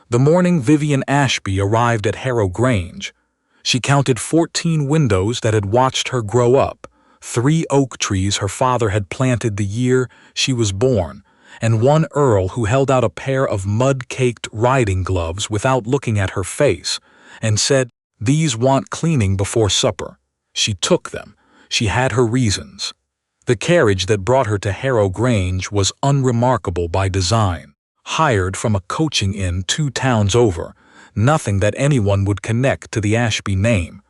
The morning Vivian Ashby arrived at Harrow Grange, she counted 14 windows that had watched her grow up, 3 oak trees her father had planted the year she was born, and 1 Earl who held out a pair of mud-caked riding gloves without looking at her face, and said, "These want cleaning before supper." She took them. She had her reasons. The carriage that brought her to Harrow Grange was unremarkable by design, hired from a coaching inn 2 towns over, nothing that anyone would connect to the Ashby name,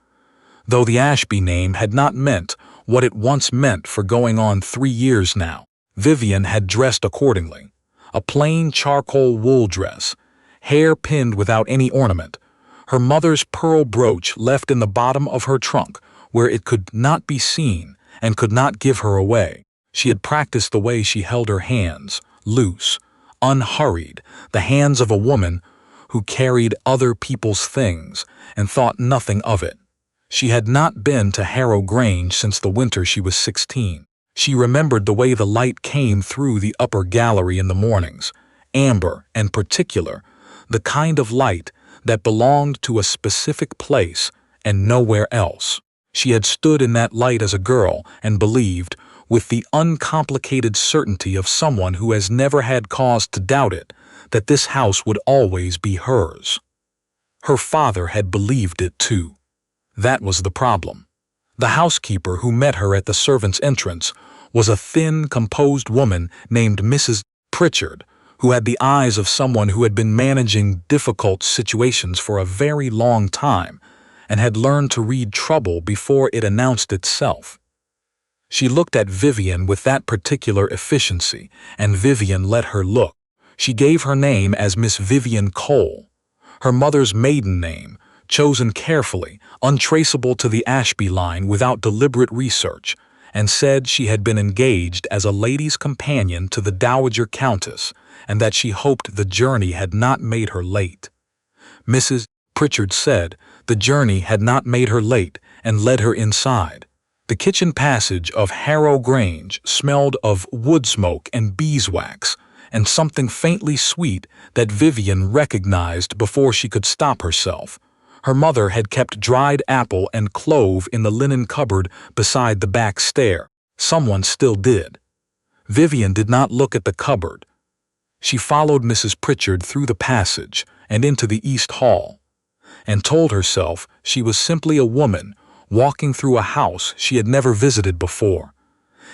though the Ashby name had not meant what it once meant for going on 3 years now. Vivian had dressed accordingly. A plain charcoal wool dress, hair pinned without any ornament, her mother's pearl brooch left in the bottom of her trunk where it could not be seen and could not give her away. She had practiced the way she held her hands, loose, unhurried, the hands of a woman who carried other people's things and thought nothing of it. She had not been to Harrow Grange since the winter she was 16. She remembered the way the light came through the upper gallery in the mornings, amber and particular, the kind of light that belonged to a specific place and nowhere else. She had stood in that light as a girl and believed, with the uncomplicated certainty of someone who has never had cause to doubt it, that this house would always be hers. Her father had believed it too. That was the problem. The housekeeper who met her at the servants' entrance was a thin, composed woman named Mrs. Pritchard, who had the eyes of someone who had been managing difficult situations for a very long time and had learned to read trouble before it announced itself. She looked at Vivian with that particular efficiency, and Vivian let her look. She gave her name as Miss Vivian Cole, her mother's maiden name, chosen carefully, untraceable to the Ashby line without deliberate research, and said she had been engaged as a lady's companion to the Dowager Countess, and that she hoped the journey had not made her late. Mrs. Pritchard said the journey had not made her late and led her inside. The kitchen passage of Harrow Grange smelled of wood smoke and beeswax, and something faintly sweet that Vivian recognized before she could stop herself. Her mother had kept dried apple and clove in the linen cupboard beside the back stair. Someone still did. Vivian did not look at the cupboard. She followed Mrs. Pritchard through the passage and into the East Hall, and told herself she was simply a woman walking through a house she had never visited before,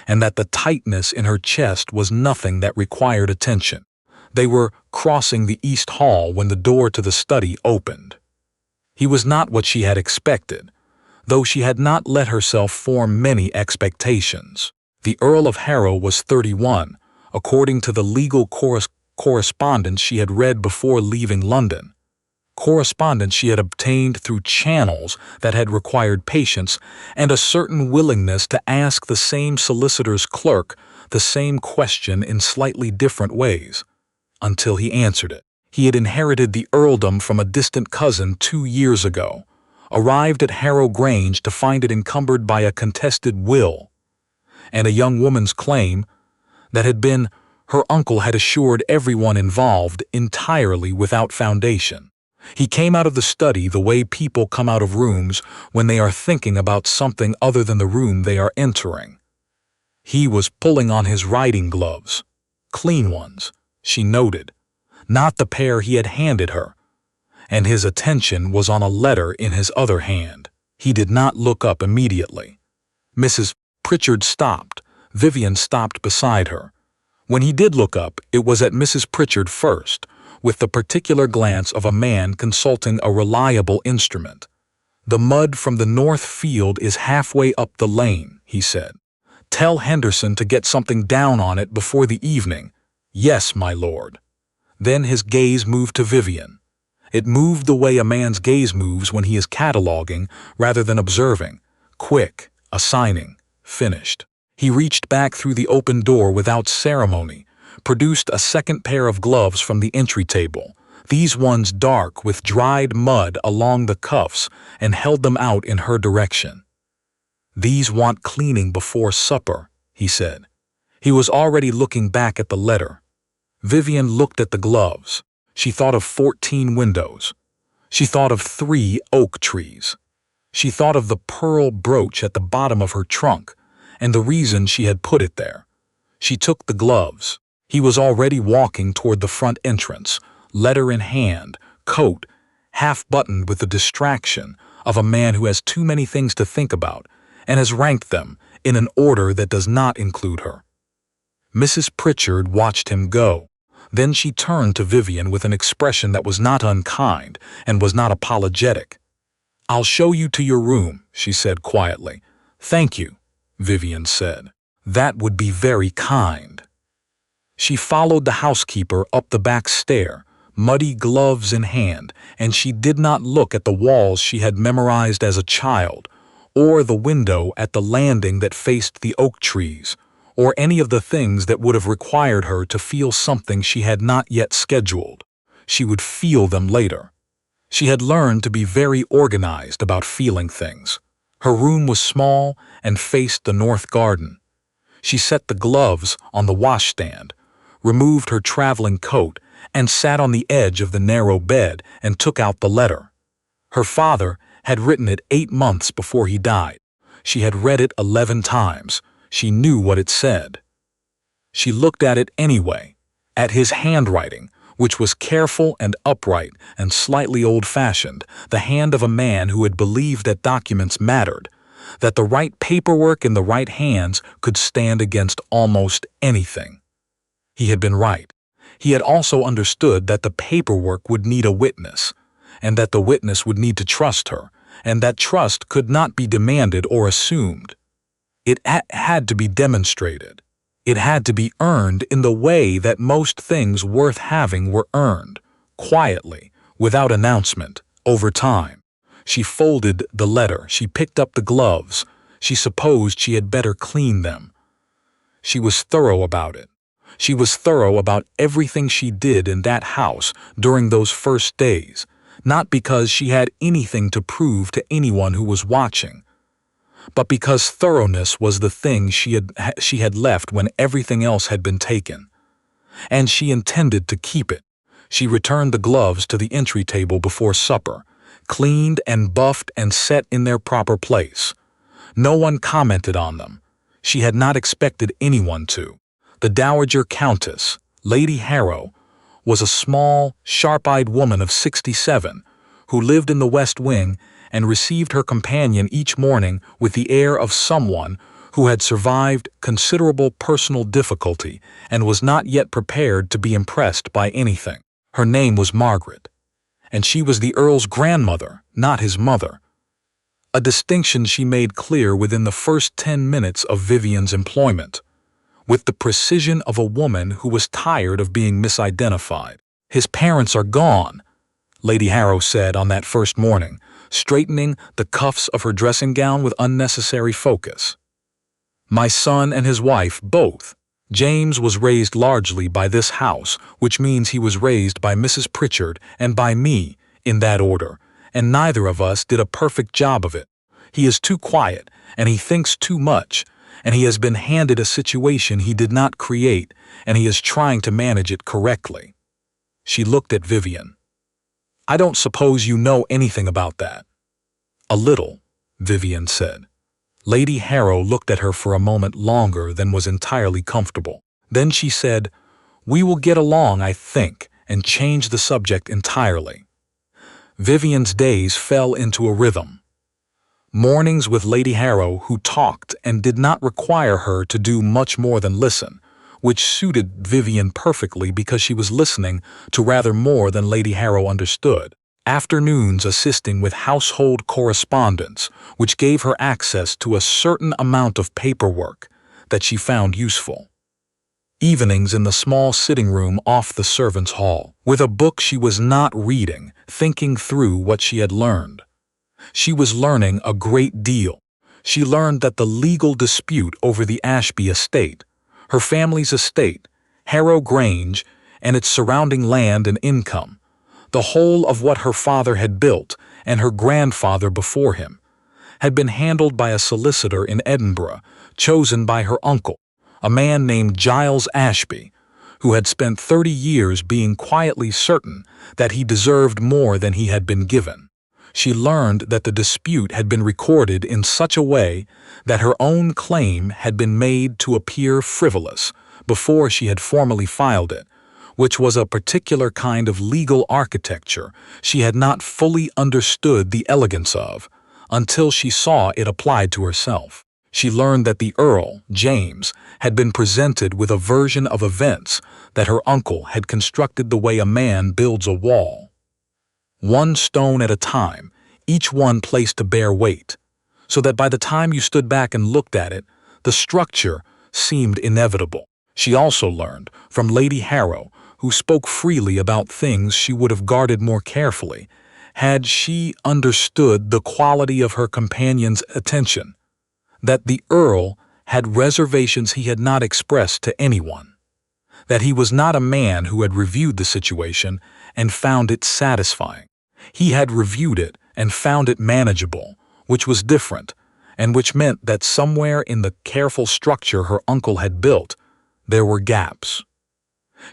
and that the tightness in her chest was nothing that required attention. They were crossing the East Hall when the door to the study opened. He was not what she had expected, though she had not let herself form many expectations. The Earl of Harrow was 31, according to the legal correspondence she had read before leaving London. Correspondence she had obtained through channels that had required patience and a certain willingness to ask the same solicitor's clerk the same question in slightly different ways, until he answered it. He had inherited the earldom from a distant cousin 2 years ago, arrived at Harrow Grange to find it encumbered by a contested will, and a young woman's claim that had been, her uncle had assured everyone involved, entirely without foundation. He came out of the study the way people come out of rooms when they are thinking about something other than the room they are entering. He was pulling on his riding gloves, clean ones, she noted, not the pair he had handed her, and his attention was on a letter in his other hand. He did not look up immediately. Mrs. Pritchard stopped. Vivian stopped beside her. When he did look up, it was at Mrs. Pritchard first, with the particular glance of a man consulting a reliable instrument. "The mud from the north field is halfway up the lane," he said. "Tell Henderson to get something down on it before the evening." "Yes, my lord." Then his gaze moved to Vivian. It moved the way a man's gaze moves when he is cataloging rather than observing. Quick, assigning, finished. He reached back through the open door without ceremony, produced a second pair of gloves from the entry table, these ones dark with dried mud along the cuffs, and held them out in her direction. "These want cleaning before supper," he said. He was already looking back at the letter. Vivian looked at the gloves. She thought of 14 windows. She thought of 3 oak trees. She thought of the pearl brooch at the bottom of her trunk, and the reason she had put it there. She took the gloves. He was already walking toward the front entrance, letter in hand, coat half buttoned with the distraction of a man who has too many things to think about and has ranked them in an order that does not include her. Mrs. Pritchard watched him go. Then she turned to Vivian with an expression that was not unkind and was not apologetic. "I'll show you to your room," she said quietly. "Thank you," Vivian said. "That would be very kind." She followed the housekeeper up the back stair, muddy gloves in hand, and she did not look at the walls she had memorized as a child, or the window at the landing that faced the oak trees, or any of the things that would have required her to feel something she had not yet scheduled. She would feel them later. She had learned to be very organized about feeling things. Her room was small and faced the north garden. She set the gloves on the washstand, removed her traveling coat, and sat on the edge of the narrow bed and took out the letter. Her father had written it 8 months before he died. She had read it 11 times. She knew what it said. She looked at it anyway, at his handwriting, which was careful and upright and slightly old-fashioned, the hand of a man who had believed that documents mattered, that the right paperwork in the right hands could stand against almost anything. He had been right. He had also understood that the paperwork would need a witness, and that the witness would need to trust her, and that trust could not be demanded or assumed. It had to be demonstrated. It had to be earned in the way that most things worth having were earned, quietly, without announcement, over time. She folded the letter. She picked up the gloves. She supposed she had better clean them. She was thorough about it. She was thorough about everything she did in that house during those first days, not because she had anything to prove to anyone who was watching, but because thoroughness was the thing she had left when everything else had been taken. And she intended to keep it. She returned the gloves to the entry table before supper, cleaned and buffed and set in their proper place. No one commented on them. She had not expected anyone to. The Dowager Countess, Lady Harrow, was a small, sharp-eyed woman of 67 who lived in the West Wing and received her companion each morning with the air of someone who had survived considerable personal difficulty and was not yet prepared to be impressed by anything. Her name was Margaret, and she was the Earl's grandmother, not his mother. A distinction she made clear within the first 10 minutes of Vivian's employment, with the precision of a woman who was tired of being misidentified. "His parents are gone," Lady Harrow said on that first morning, straightening the cuffs of her dressing gown with unnecessary focus. "My son and his wife, both. James was raised largely by this house, which means he was raised by Mrs. Pritchard and by me, in that order, and neither of us did a perfect job of it. He is too quiet, and he thinks too much, and he has been handed a situation he did not create, and he is trying to manage it correctly." She looked at Vivian. "I don't suppose you know anything about that." "A little," Vivian said. Lady Harrow looked at her for a moment longer than was entirely comfortable. Then she said, "We will get along, I think," and changed the subject entirely. Vivian's days fell into a rhythm. Mornings with Lady Harrow, who talked and did not require her to do much more than listen, which suited Vivian perfectly because she was listening to rather more than Lady Harrow understood. Afternoons assisting with household correspondence, which gave her access to a certain amount of paperwork that she found useful. Evenings in the small sitting room off the servants' hall, with a book she was not reading, thinking through what she had learned. She was learning a great deal. She learned that the legal dispute over the Ashby estate, her family's estate, Harrow Grange, and its surrounding land and income, the whole of what her father had built and her grandfather before him, had been handled by a solicitor in Edinburgh, chosen by her uncle, a man named Giles Ashby, who had spent 30 years being quietly certain that he deserved more than he had been given. She learned that the dispute had been recorded in such a way that her own claim had been made to appear frivolous before she had formally filed it, which was a particular kind of legal architecture she had not fully understood the elegance of until she saw it applied to herself. She learned that the Earl, James, had been presented with a version of events that her uncle had constructed the way a man builds a wall. One stone at a time, each one placed to bear weight, so that by the time you stood back and looked at it, the structure seemed inevitable. She also learned from Lady Harrow, who spoke freely about things she would have guarded more carefully, had she understood the quality of her companion's attention, that the Earl had reservations he had not expressed to anyone, that he was not a man who had reviewed the situation and found it satisfying. He had reviewed it and found it manageable, which was different, and which meant that somewhere in the careful structure her uncle had built, there were gaps.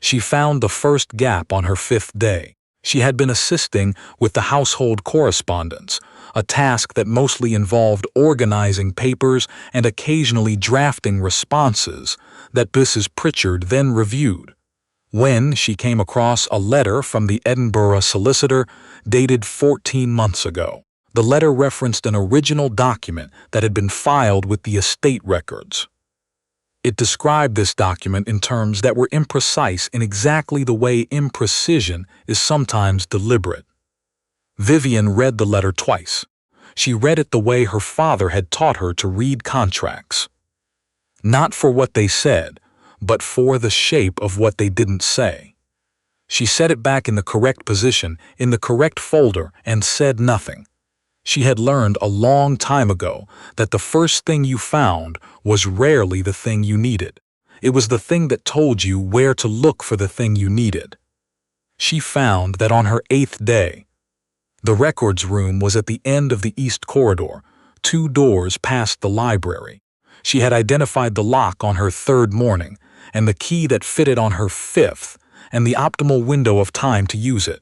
She found the first gap on her 5th day. She had been assisting with the household correspondence, a task that mostly involved organizing papers and occasionally drafting responses that Mrs. Pritchard then reviewed, when she came across a letter from the Edinburgh solicitor dated 14 months ago. The letter referenced an original document that had been filed with the estate records. It described this document in terms that were imprecise in exactly the way imprecision is sometimes deliberate. Vivian read the letter twice. She read it the way her father had taught her to read contracts. Not for what they said, but for the shape of what they didn't say. She set it back in the correct position, in the correct folder, and said nothing. She had learned a long time ago that the first thing you found was rarely the thing you needed. It was the thing that told you where to look for the thing you needed. She found that on her 8th day, the records room was at the end of the east corridor, 2 doors past the library. She had identified the lock on her 3rd morning, and the key that fitted on her 5th, and the optimal window of time to use it.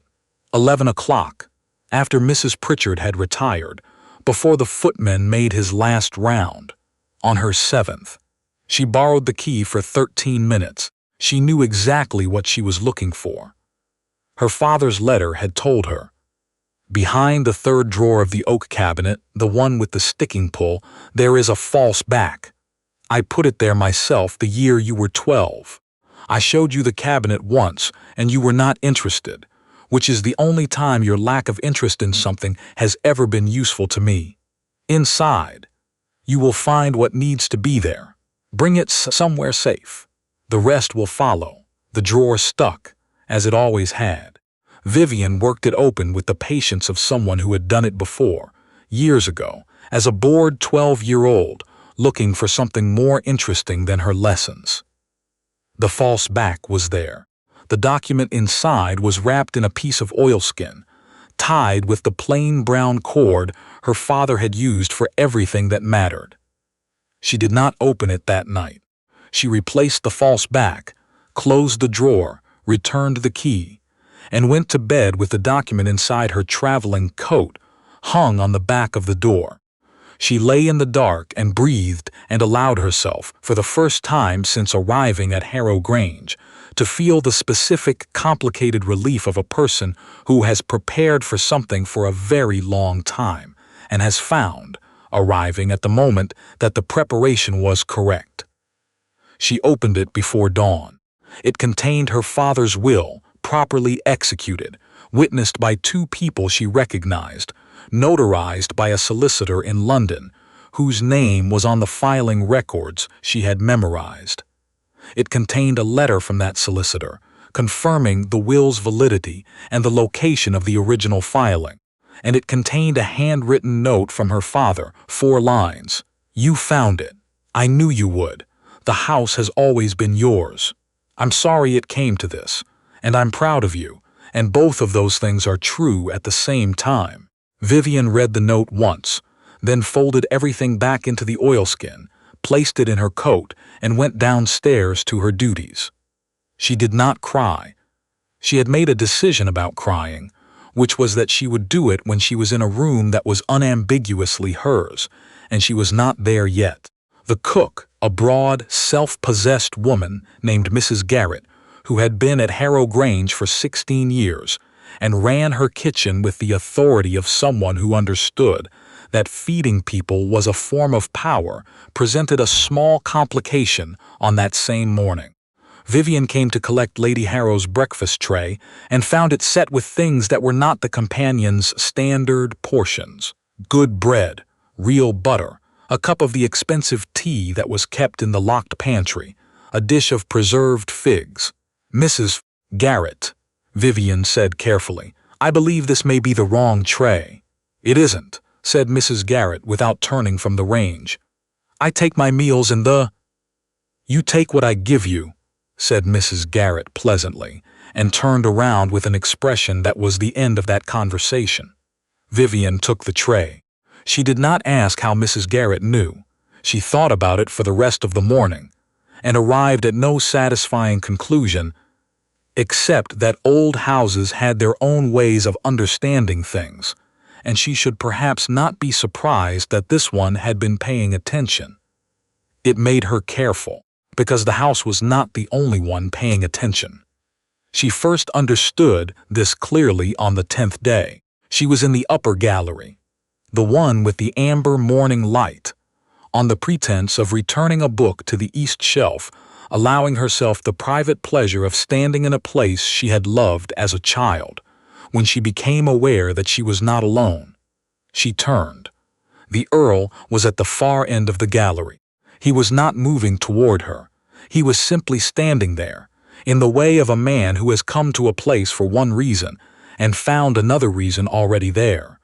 11 o'clock. After Mrs. Pritchard had retired, before the footman made his last round, on her 7th. She borrowed the key for 13 minutes. She knew exactly what she was looking for. Her father's letter had told her. Behind the 3rd drawer of the oak cabinet, the one with the sticking pull, there is a false back. I put it there myself the year you were 12. I showed you the cabinet once, and you were not interested, which is the only time your lack of interest in something has ever been useful to me. Inside, you will find what needs to be there. Bring it somewhere safe. The rest will follow. The drawer stuck, as it always had. Vivian worked it open with the patience of someone who had done it before, years ago, as a bored 12-year-old, looking for something more interesting than her lessons. The false back was there. The document inside was wrapped in a piece of oilskin, tied with the plain brown cord her father had used for everything that mattered. She did not open it that night. She replaced the false back, closed the drawer, returned the key, and went to bed with the document inside her traveling coat, hung on the back of the door. She lay in the dark and breathed and allowed herself, for the first time since arriving at Harrow Grange, to feel the specific, complicated relief of a person who has prepared for something for a very long time and has found, arriving at the moment, that the preparation was correct. She opened it before dawn. It contained her father's will, properly executed, witnessed by 2 people she recognized, notarized by a solicitor in London, whose name was on the filing records she had memorized. It contained a letter from that solicitor, confirming the will's validity and the location of the original filing, and it contained a handwritten note from her father, 4 lines. You found it. I knew you would. The house has always been yours. I'm sorry it came to this, and I'm proud of you, and both of those things are true at the same time. Vivian read the note once, then folded everything back into the oilskin, placed it in her coat, and went downstairs to her duties. She did not cry. She had made a decision about crying, which was that she would do it when she was in a room that was unambiguously hers, and she was not there yet. The cook, a broad, self-possessed woman named Mrs. Garrett, who had been at Harrow Grange for 16 years, and ran her kitchen with the authority of someone who understood that feeding people was a form of power, presented a small complication on that same morning. Vivian came to collect Lady Harrow's breakfast tray and found it set with things that were not the companion's standard portions. Good bread, real butter, a cup of the expensive tea that was kept in the locked pantry, a dish of preserved figs. "Mrs. Garrett," Vivian said carefully, "I believe this may be the wrong tray." "It isn't," said Mrs. Garrett without turning from the range. "I take my meals in the—" "You take what I give you," said Mrs. Garrett pleasantly, and turned around with an expression that was the end of that conversation. Vivian took the tray. She did not ask how Mrs. Garrett knew. She thought about it for the rest of the morning, and arrived at no satisfying conclusion, except that old houses had their own ways of understanding things, and she should perhaps not be surprised that this one had been paying attention. It made her careful, because the house was not the only one paying attention. She first understood this clearly on the 10th day. She was in the upper gallery, the one with the amber morning light, on the pretense of returning a book to the east shelf, allowing herself the private pleasure of standing in a place she had loved as a child, when she became aware that she was not alone. She turned. The Earl was at the far end of the gallery. He was not moving toward her. He was simply standing there, in the way of a man who has come to a place for one reason and found another reason already there.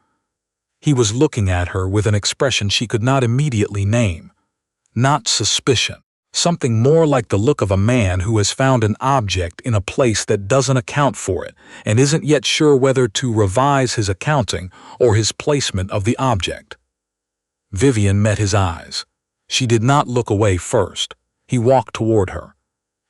He was looking at her with an expression she could not immediately name. Not suspicion. Something more like the look of a man who has found an object in a place that doesn't account for it and isn't yet sure whether to revise his accounting or his placement of the object. Vivian met his eyes. She did not look away first. He walked toward her.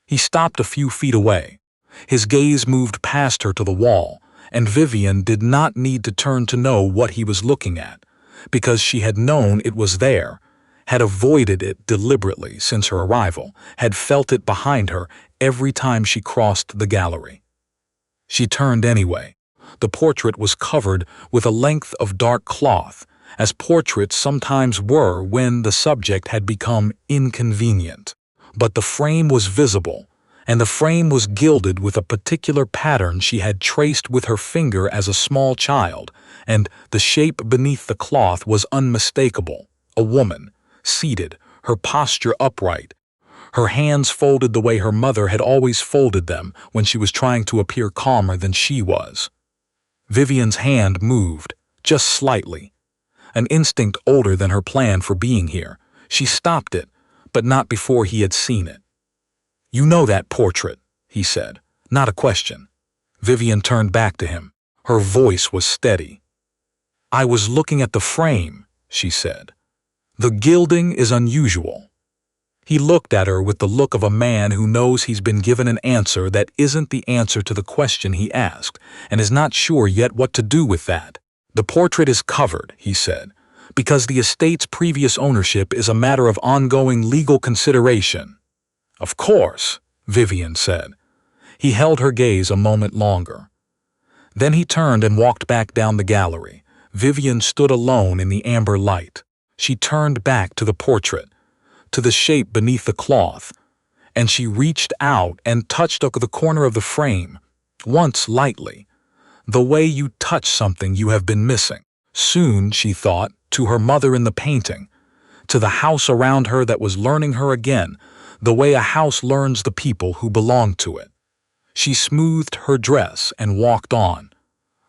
He stopped a few feet away. His gaze moved past her to the wall, and Vivian did not need to turn to know what he was looking at, because she had known it was there, had avoided it deliberately since her arrival, had felt it behind her every time she crossed the gallery. She turned anyway. The portrait was covered with a length of dark cloth, as portraits sometimes were when the subject had become inconvenient. But the frame was visible, and the frame was gilded with a particular pattern she had traced with her finger as a small child, and the shape beneath the cloth was unmistakable. A woman, seated, her posture upright, her hands folded the way her mother had always folded them when she was trying to appear calmer than she was. Vivian's hand moved, just slightly. An instinct older than her plan for being here. She stopped it, but not before he had seen it. "You know that portrait," he said, not a question. Vivian turned back to him. Her voice was steady. "I was looking at the frame," she said. "The gilding is unusual." He looked at her with the look of a man who knows he's been given an answer that isn't the answer to the question he asked, and is not sure yet what to do with that. "The portrait is covered," he said, "because the estate's previous ownership is a matter of ongoing legal consideration." "Of course," Vivian said. He held her gaze a moment longer. Then he turned and walked back down the gallery. Vivian stood alone in the amber light. She turned back to the portrait, to the shape beneath the cloth, and she reached out and touched the corner of the frame, once lightly, the way you touch something you have been missing. Soon, she thought, to her mother in the painting, to the house around her that was learning her again, the way a house learns the people who belong to it. She smoothed her dress and walked on.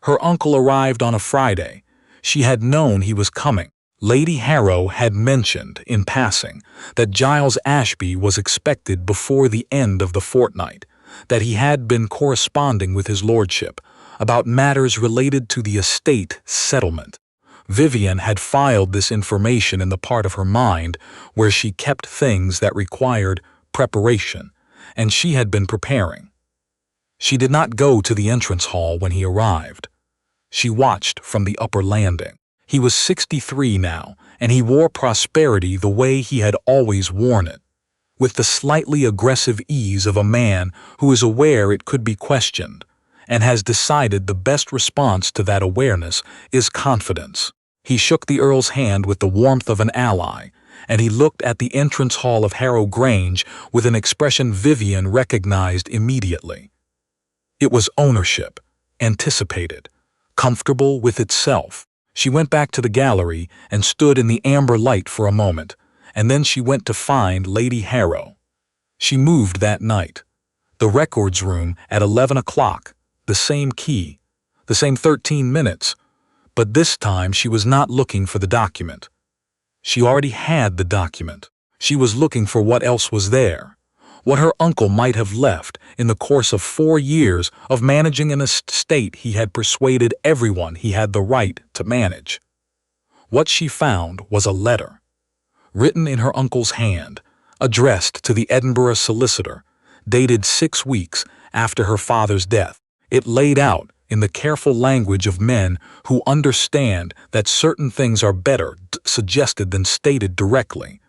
Her uncle arrived on a Friday. She had known he was coming. Lady Harrow had mentioned, in passing, that Giles Ashby was expected before the end of the fortnight, that he had been corresponding with his lordship about matters related to the estate settlement. Vivian had filed this information in the part of her mind where she kept things that required preparation, and she had been preparing. She did not go to the entrance hall when he arrived. She watched from the upper landing. He was 63 now, and he wore prosperity the way he had always worn it, with the slightly aggressive ease of a man who is aware it could be questioned, and has decided the best response to that awareness is confidence. He shook the Earl's hand with the warmth of an ally, and he looked at the entrance hall of Harrow Grange with an expression Vivian recognized immediately. It was ownership, anticipated, comfortable with itself. She went back to the gallery and stood in the amber light for a moment, and then she went to find Lady Harrow. She moved that night. The records room at 11 o'clock, the same key, the same 13 minutes, but this time she was not looking for the document. She already had the document. She was looking for what else was there, what her uncle might have left in the course of 4 years of managing an estate he had persuaded everyone he had the right to manage. What she found was a letter, written in her uncle's hand, addressed to the Edinburgh solicitor, dated 6 weeks after her father's death. It laid out, in the careful language of men who understand that certain things are better suggested than stated directly,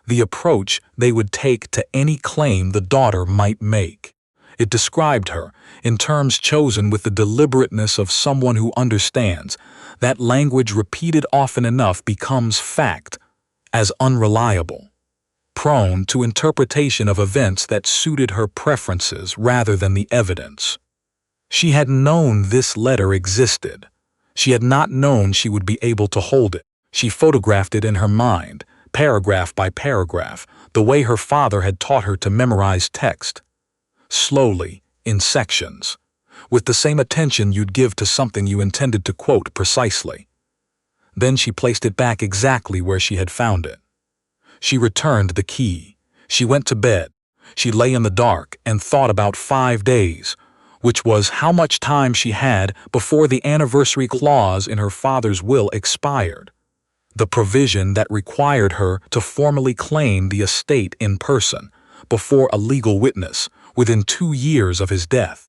the approach they would take to any claim the daughter might make. It described her, in terms chosen with the deliberateness of someone who understands that language repeated often enough becomes fact, as unreliable, prone to interpretation of events that suited her preferences rather than the evidence. She had known this letter existed. She had not known she would be able to hold it. She photographed it in her mind, paragraph by paragraph, the way her father had taught her to memorize text. Slowly, in sections, with the same attention you'd give to something you intended to quote precisely. Then she placed it back exactly where she had found it. She returned the key. She went to bed. She lay in the dark and thought about 5 days, which was how much time she had before the anniversary clause in her father's will expired, the provision that required her to formally claim the estate in person, before a legal witness, within 2 years of his death.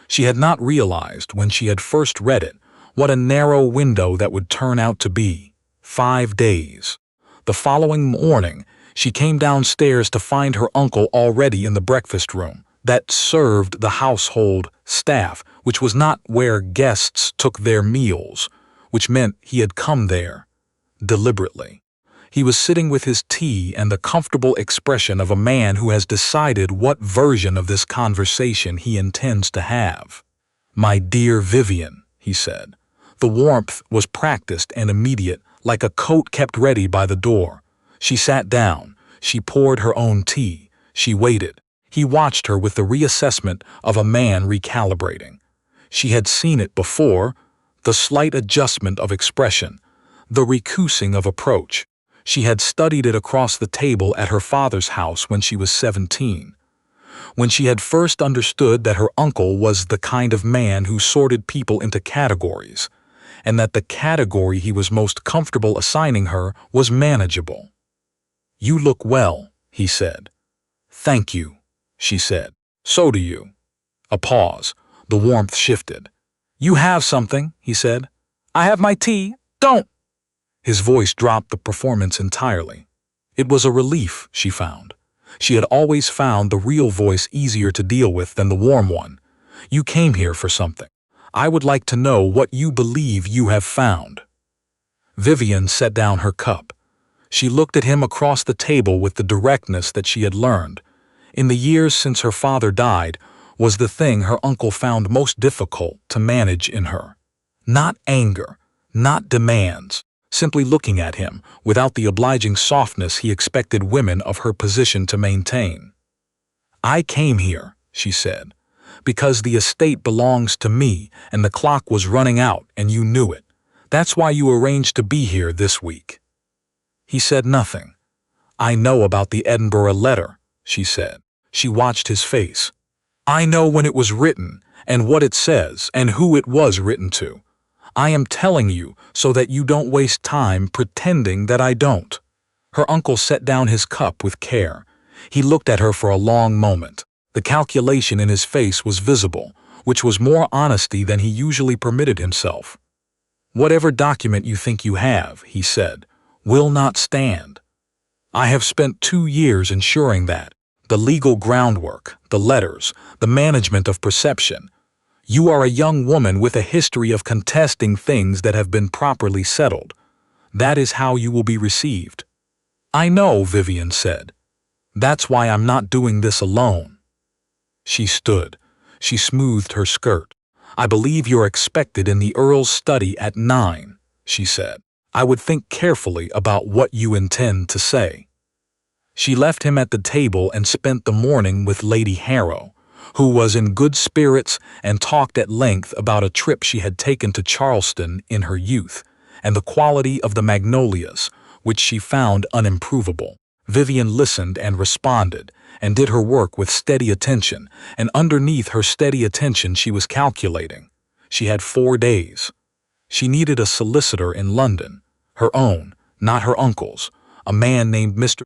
She had not realized, when she had first read it, what a narrow window that would turn out to be. 5 days. The following morning, she came downstairs to find her uncle already in the breakfast room that served the household staff, which was not where guests took their meals, which meant he had come there deliberately. He was sitting with his tea and the comfortable expression of a man who has decided what version of this conversation he intends to have. "My dear Vivian," he said. The warmth was practiced and immediate, like a coat kept ready by the door. She sat down. She poured her own tea. She waited. He watched her with the reassessment of a man recalibrating. She had seen it before, the slight adjustment of expression, the recousing of approach. She had studied it across the table at her father's house when she was 17, when she had first understood that her uncle was the kind of man who sorted people into categories, and that the category he was most comfortable assigning her was manageable. "You look well," he said. "Thank you," she said. "So do you." A pause. The warmth shifted. "You have something," he said. "I have my tea. Don't!" His voice dropped the performance entirely. It was a relief, she found. She had always found the real voice easier to deal with than the warm one. "You came here for something. I would like to know what you believe you have found." Vivian set down her cup. She looked at him across the table with the directness that she had learned, in the years since her father died, was the thing her uncle found most difficult to manage in her. Not anger, not demands, simply looking at him without the obliging softness he expected women of her position to maintain. "I came here," she said, "because the estate belongs to me and the clock was running out and you knew it. That's why you arranged to be here this week." He said nothing. "I know about the Edinburgh letter," she said. She watched his face. "I know when it was written and what it says and who it was written to. I am telling you so that you don't waste time pretending that I don't." Her uncle set down his cup with care. He looked at her for a long moment. The calculation in his face was visible, which was more honesty than he usually permitted himself. "Whatever document you think you have," he said, "will not stand. I have spent 2 years ensuring that. The legal groundwork, the letters, the management of perception. You are a young woman with a history of contesting things that have been properly settled. That is how you will be received." "I know," Vivian said. "That's why I'm not doing this alone." She stood. She smoothed her skirt. "I believe you're expected in the Earl's study at 9, she said. "I would think carefully about what you intend to say." She left him at the table and spent the morning with Lady Harrow, who was in good spirits and talked at length about a trip she had taken to Charleston in her youth, and the quality of the magnolias, which she found unimprovable. Vivian listened and responded, and did her work with steady attention, and underneath her steady attention she was calculating. She had 4 days. She needed a solicitor in London, her own, not her uncle's, a man named Mr.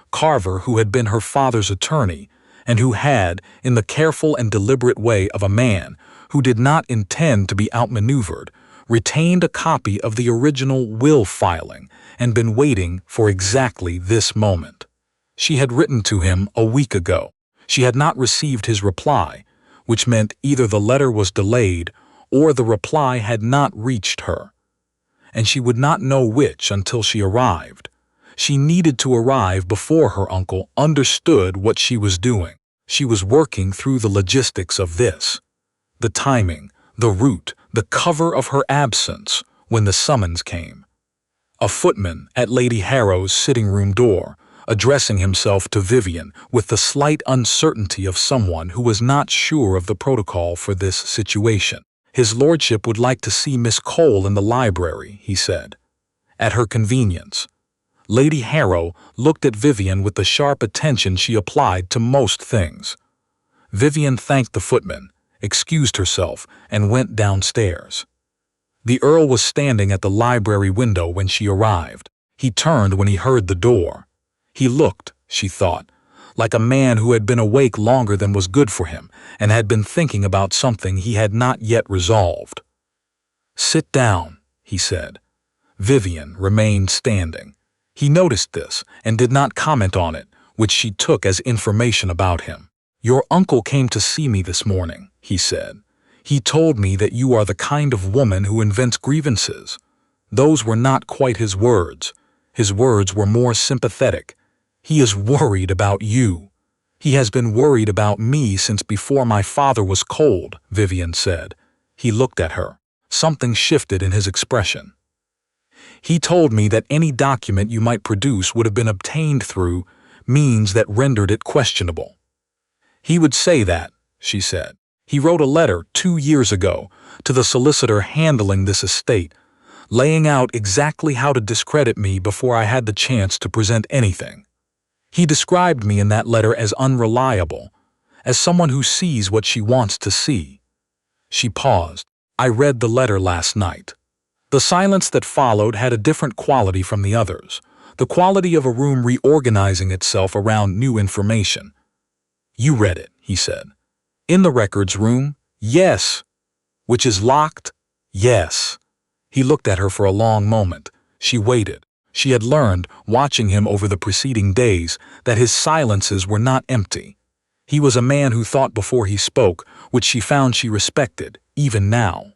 Carver who had been her father's attorney, and who had, in the careful and deliberate way of a man who did not intend to be outmaneuvered, retained a copy of the original will filing and been waiting for exactly this moment. She had written to him a week ago. She had not received his reply, which meant either the letter was delayed or the reply had not reached her. And she would not know which until she arrived. She needed to arrive before her uncle understood what she was doing. She was working through the logistics of this. The timing, the route, the cover of her absence when the summons came. A footman at Lady Harrow's sitting-room door, addressing himself to Vivian with the slight uncertainty of someone who was not sure of the protocol for this situation. "His lordship would like to see Miss Cole in the library," he said. "At her convenience." Lady Harrow looked at Vivian with the sharp attention she applied to most things. Vivian thanked the footman, excused herself, and went downstairs. The Earl was standing at the library window when she arrived. He turned when he heard the door. He looked, she thought, like a man who had been awake longer than was good for him and had been thinking about something he had not yet resolved. "Sit down," he said. Vivian remained standing. He noticed this and did not comment on it, which she took as information about him. "Your uncle came to see me this morning," he said. "He told me that you are the kind of woman who invents grievances." Those were not quite his words. His words were more sympathetic. "He is worried about you. He has been worried about me since before my father was cold," Vivian said. He looked at her. Something shifted in his expression. "He told me that any document you might produce would have been obtained through means that rendered it questionable." "He would say that," she said. "He wrote a letter 2 years ago to the solicitor handling this estate, laying out exactly how to discredit me before I had the chance to present anything. He described me in that letter as unreliable, as someone who sees what she wants to see." She paused. "I read the letter last night." The silence that followed had a different quality from the others, the quality of a room reorganizing itself around new information. "You read it," he said. "In the records room?" "Yes." "Which is locked?" "Yes." He looked at her for a long moment. She waited. She had learned, watching him over the preceding days, that his silences were not empty. He was a man who thought before he spoke, which she found she respected, even now.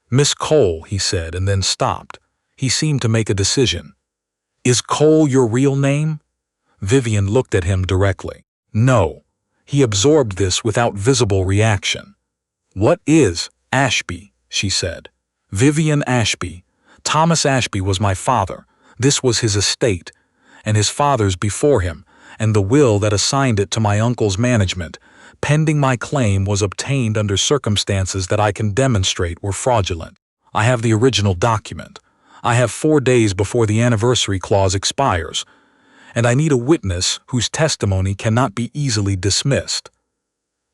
"Miss Cole," he said, and then stopped. He seemed to make a decision. "Is Cole your real name?" Vivian looked at him directly. "No." He absorbed this without visible reaction. "What is Ashby?" she said. "Vivian Ashby. Thomas Ashby was my father. This was his estate, and his father's before him, and the will that assigned it to my uncle's management, pending my claim, was obtained under circumstances that I can demonstrate were fraudulent. I have the original document. I have 4 days before the anniversary clause expires, and I need a witness whose testimony cannot be easily dismissed."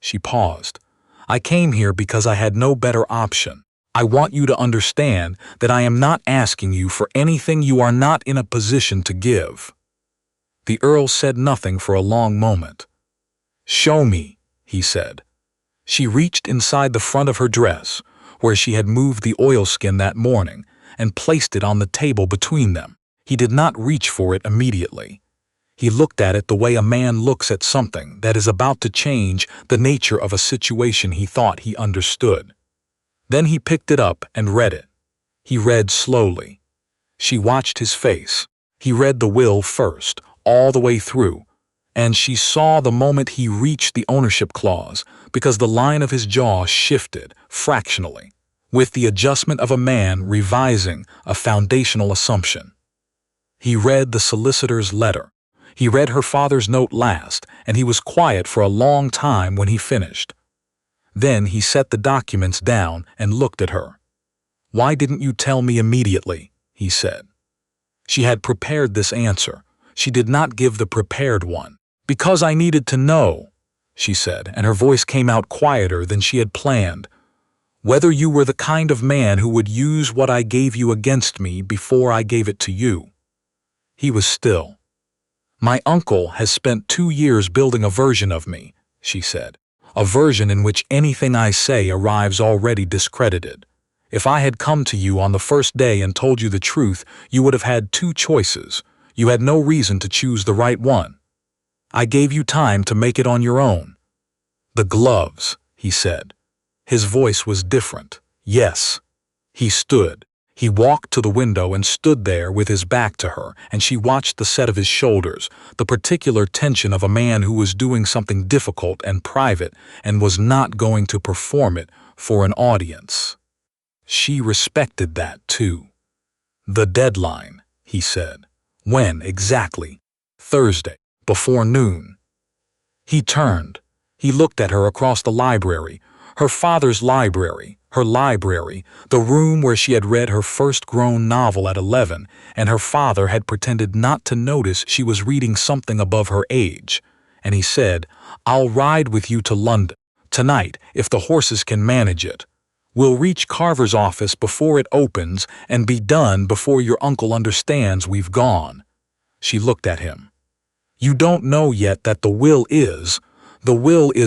She paused. "I came here because I had no better option. I want you to understand that I am not asking you for anything you are not in a position to give." The Earl said nothing for a long moment. "Show me," he said. She reached inside the front of her dress, where she had moved the oilskin that morning, and placed it on the table between them. He did not reach for it immediately. He looked at it the way a man looks at something that is about to change the nature of a situation he thought he understood. Then he picked it up and read it. He read slowly. She watched his face. He read the will first, all the way through, and she saw the moment he reached the ownership clause, because the line of his jaw shifted fractionally, with the adjustment of a man revising a foundational assumption. He read the solicitor's letter. He read her father's note last, and he was quiet for a long time when he finished. Then he set the documents down and looked at her. "Why didn't you tell me immediately?" he said. She had prepared this answer. She did not give the prepared one. "Because I needed to know," she said, and her voice came out quieter than she had planned. "Whether you were the kind of man who would use what I gave you against me before I gave it to you." He was still. "My uncle has spent 2 years building a version of me," she said, "a version in which anything I say arrives already discredited. If I had come to you on the first day and told you the truth, you would have had 2 choices. You had no reason to choose the right one. I gave you time to make it on your own." "The gloves," he said. His voice was different. "Yes." He stood. He walked to the window and stood there with his back to her, and she watched the set of his shoulders, the particular tension of a man who was doing something difficult and private and was not going to perform it for an audience. She respected that, too. "The deadline," he said. "When exactly?" "Thursday, before noon." He turned. He looked at her across the library, her father's library, her library, the room where she had read her first grown novel at 11, and her father had pretended not to notice she was reading something above her age. And he said, "I'll ride with you to London, tonight, if the horses can manage it. We'll reach Carver's office before it opens and be done before your uncle understands we've gone." She looked at him. "You don't know yet that the will is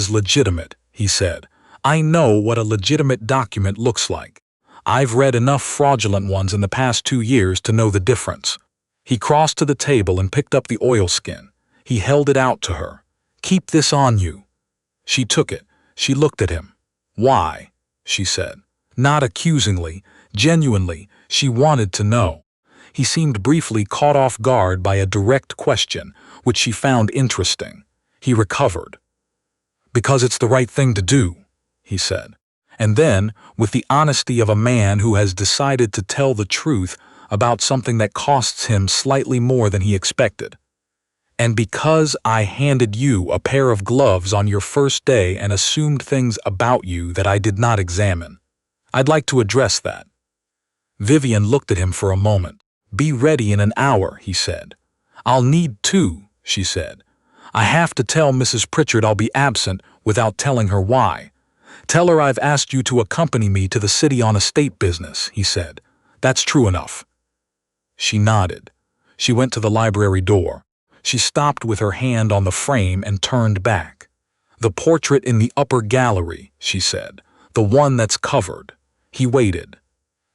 legitimate," he said. "I know what a legitimate document looks like. I've read enough fraudulent ones in the past 2 years to know the difference." He crossed to the table and picked up the oilskin. He held it out to her. "Keep this on you." She took it. She looked at him. "Why?" she said. Not accusingly, genuinely, she wanted to know. He seemed briefly caught off guard by a direct question, which she found interesting. He recovered. "Because it's the right thing to do," he said. And then, with the honesty of a man who has decided to tell the truth about something that costs him slightly more than he expected. "And because I handed you a pair of gloves on your first day and assumed things about you that I did not examine. I'd like to address that." Vivian looked at him for a moment. "Be ready in an hour," he said. "I'll need 2, she said. "I have to tell Mrs. Pritchard I'll be absent without telling her why. Tell her I've asked you to accompany me to the city on estate business," he said. "That's true enough." She nodded. She went to the library door. She stopped with her hand on the frame and turned back. "The portrait in the upper gallery," she said. "The one that's covered." He waited.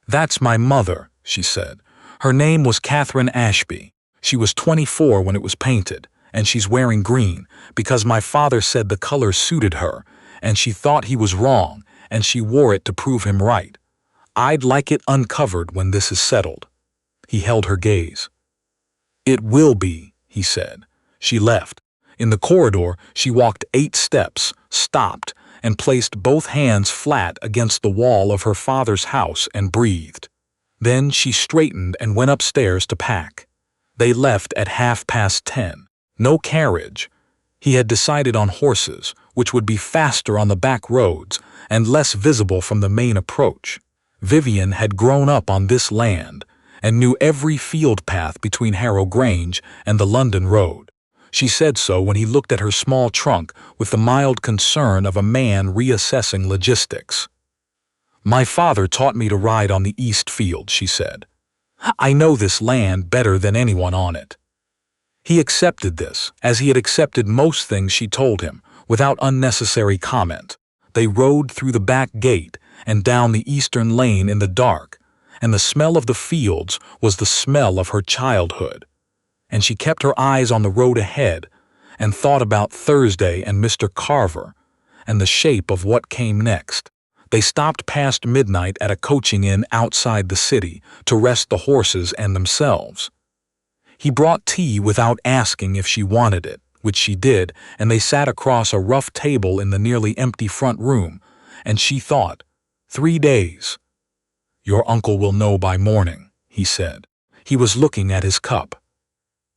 "That's my mother," she said. "Her name was Catherine Ashby. She was 24 when it was painted, and she's wearing green, because my father said the color suited her, and she thought he was wrong, and she wore it to prove him right. I'd like it uncovered when this is settled." He held her gaze. "It will be," he said. She left. In the corridor, she walked 8 steps, stopped, and placed both hands flat against the wall of her father's house and breathed. Then she straightened and went upstairs to pack. They left at 10:30. No carriage. He had decided on horses, which would be faster on the back roads and less visible from the main approach. Vivian had grown up on this land and knew every field path between Harrow Grange and the London road. She said so when he looked at her small trunk with the mild concern of a man reassessing logistics. "My father taught me to ride on the East Field," she said. "I know this land better than anyone on it." He accepted this, as he had accepted most things she told him, without unnecessary comment. They rode through the back gate and down the eastern lane in the dark, and the smell of the fields was the smell of her childhood. And she kept her eyes on the road ahead and thought about Thursday and Mr. Carver and the shape of what came next. They stopped past midnight at a coaching inn outside the city to rest the horses and themselves. He brought tea without asking if she wanted it, which she did, and they sat across a rough table in the nearly empty front room, and she thought, 3 days. Your uncle will know by morning, he said. He was looking at his cup.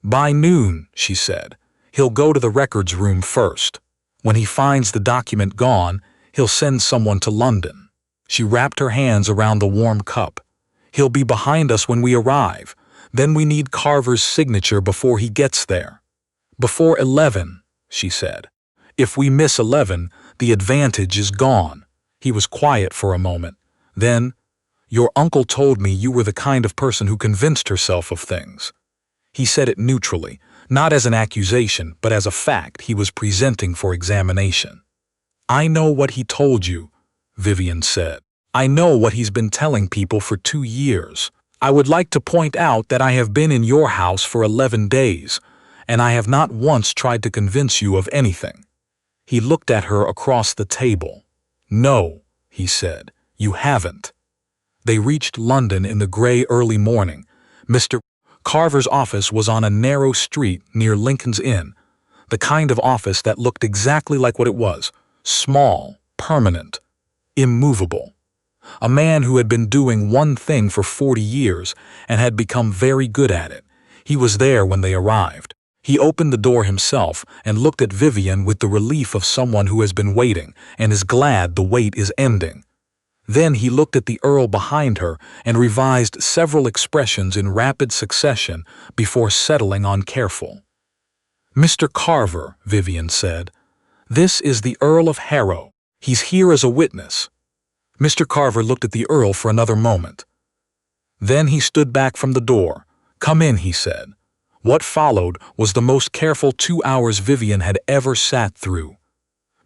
By noon, she said. He'll go to the records room first. When he finds the document gone, he'll send someone to London. She wrapped her hands around the warm cup. He'll be behind us when we arrive. Then we need Carver's signature before he gets there. Before 11, she said. If we miss 11, the advantage is gone. He was quiet for a moment. Then, your uncle told me you were the kind of person who convinced herself of things. He said it neutrally, not as an accusation, but as a fact he was presenting for examination. I know what he told you, Vivian said. I know what he's been telling people for 2 years. I would like to point out that I have been in your house for 11 days, and I have not once tried to convince you of anything. He looked at her across the table. No, he said, you haven't. They reached London in the gray early morning. Mr. Carver's office was on a narrow street near Lincoln's Inn, the kind of office that looked exactly like what it was. Small, permanent, immovable. A man who had been doing one thing for 40 years and had become very good at it. He was there when they arrived. He opened the door himself and looked at Vivian with the relief of someone who has been waiting and is glad the wait is ending. Then he looked at the Earl behind her and revised several expressions in rapid succession before settling on careful. Mr. Carver, Vivian said. This is the Earl of Harrow. He's here as a witness. Mr. Carver looked at the Earl for another moment. Then he stood back from the door. Come in, he said. What followed was the most careful 2 hours Vivian had ever sat through.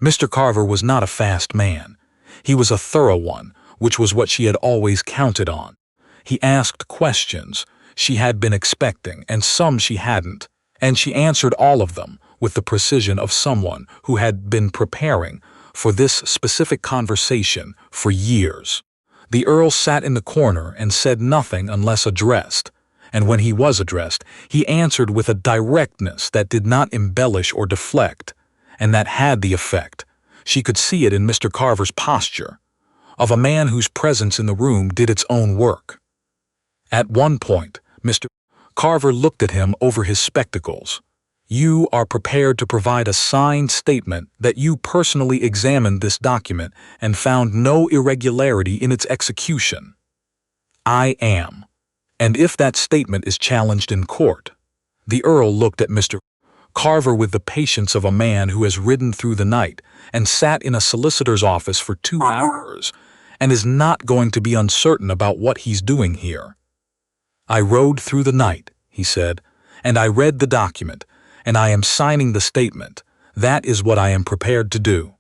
Mr. Carver was not a fast man. He was a thorough one, which was what she had always counted on. He asked questions she had been expecting, and some she hadn't, and she answered all of them with the precision of someone who had been preparing for this specific conversation for years. The Earl sat in the corner and said nothing unless addressed, and when he was addressed, he answered with a directness that did not embellish or deflect, and that had the effect. She could see it in Mr. Carver's posture, of a man whose presence in the room did its own work. At one point, Mr. Carver looked at him over his spectacles. You are prepared to provide a signed statement that you personally examined this document and found no irregularity in its execution. I am. And if that statement is challenged in court, the Earl looked at Mr. Carver with the patience of a man who has ridden through the night and sat in a solicitor's office for 2 hours and is not going to be uncertain about what he's doing here. I rode through the night, he said, and I read the document, and I am signing the statement. That is what I am prepared to do.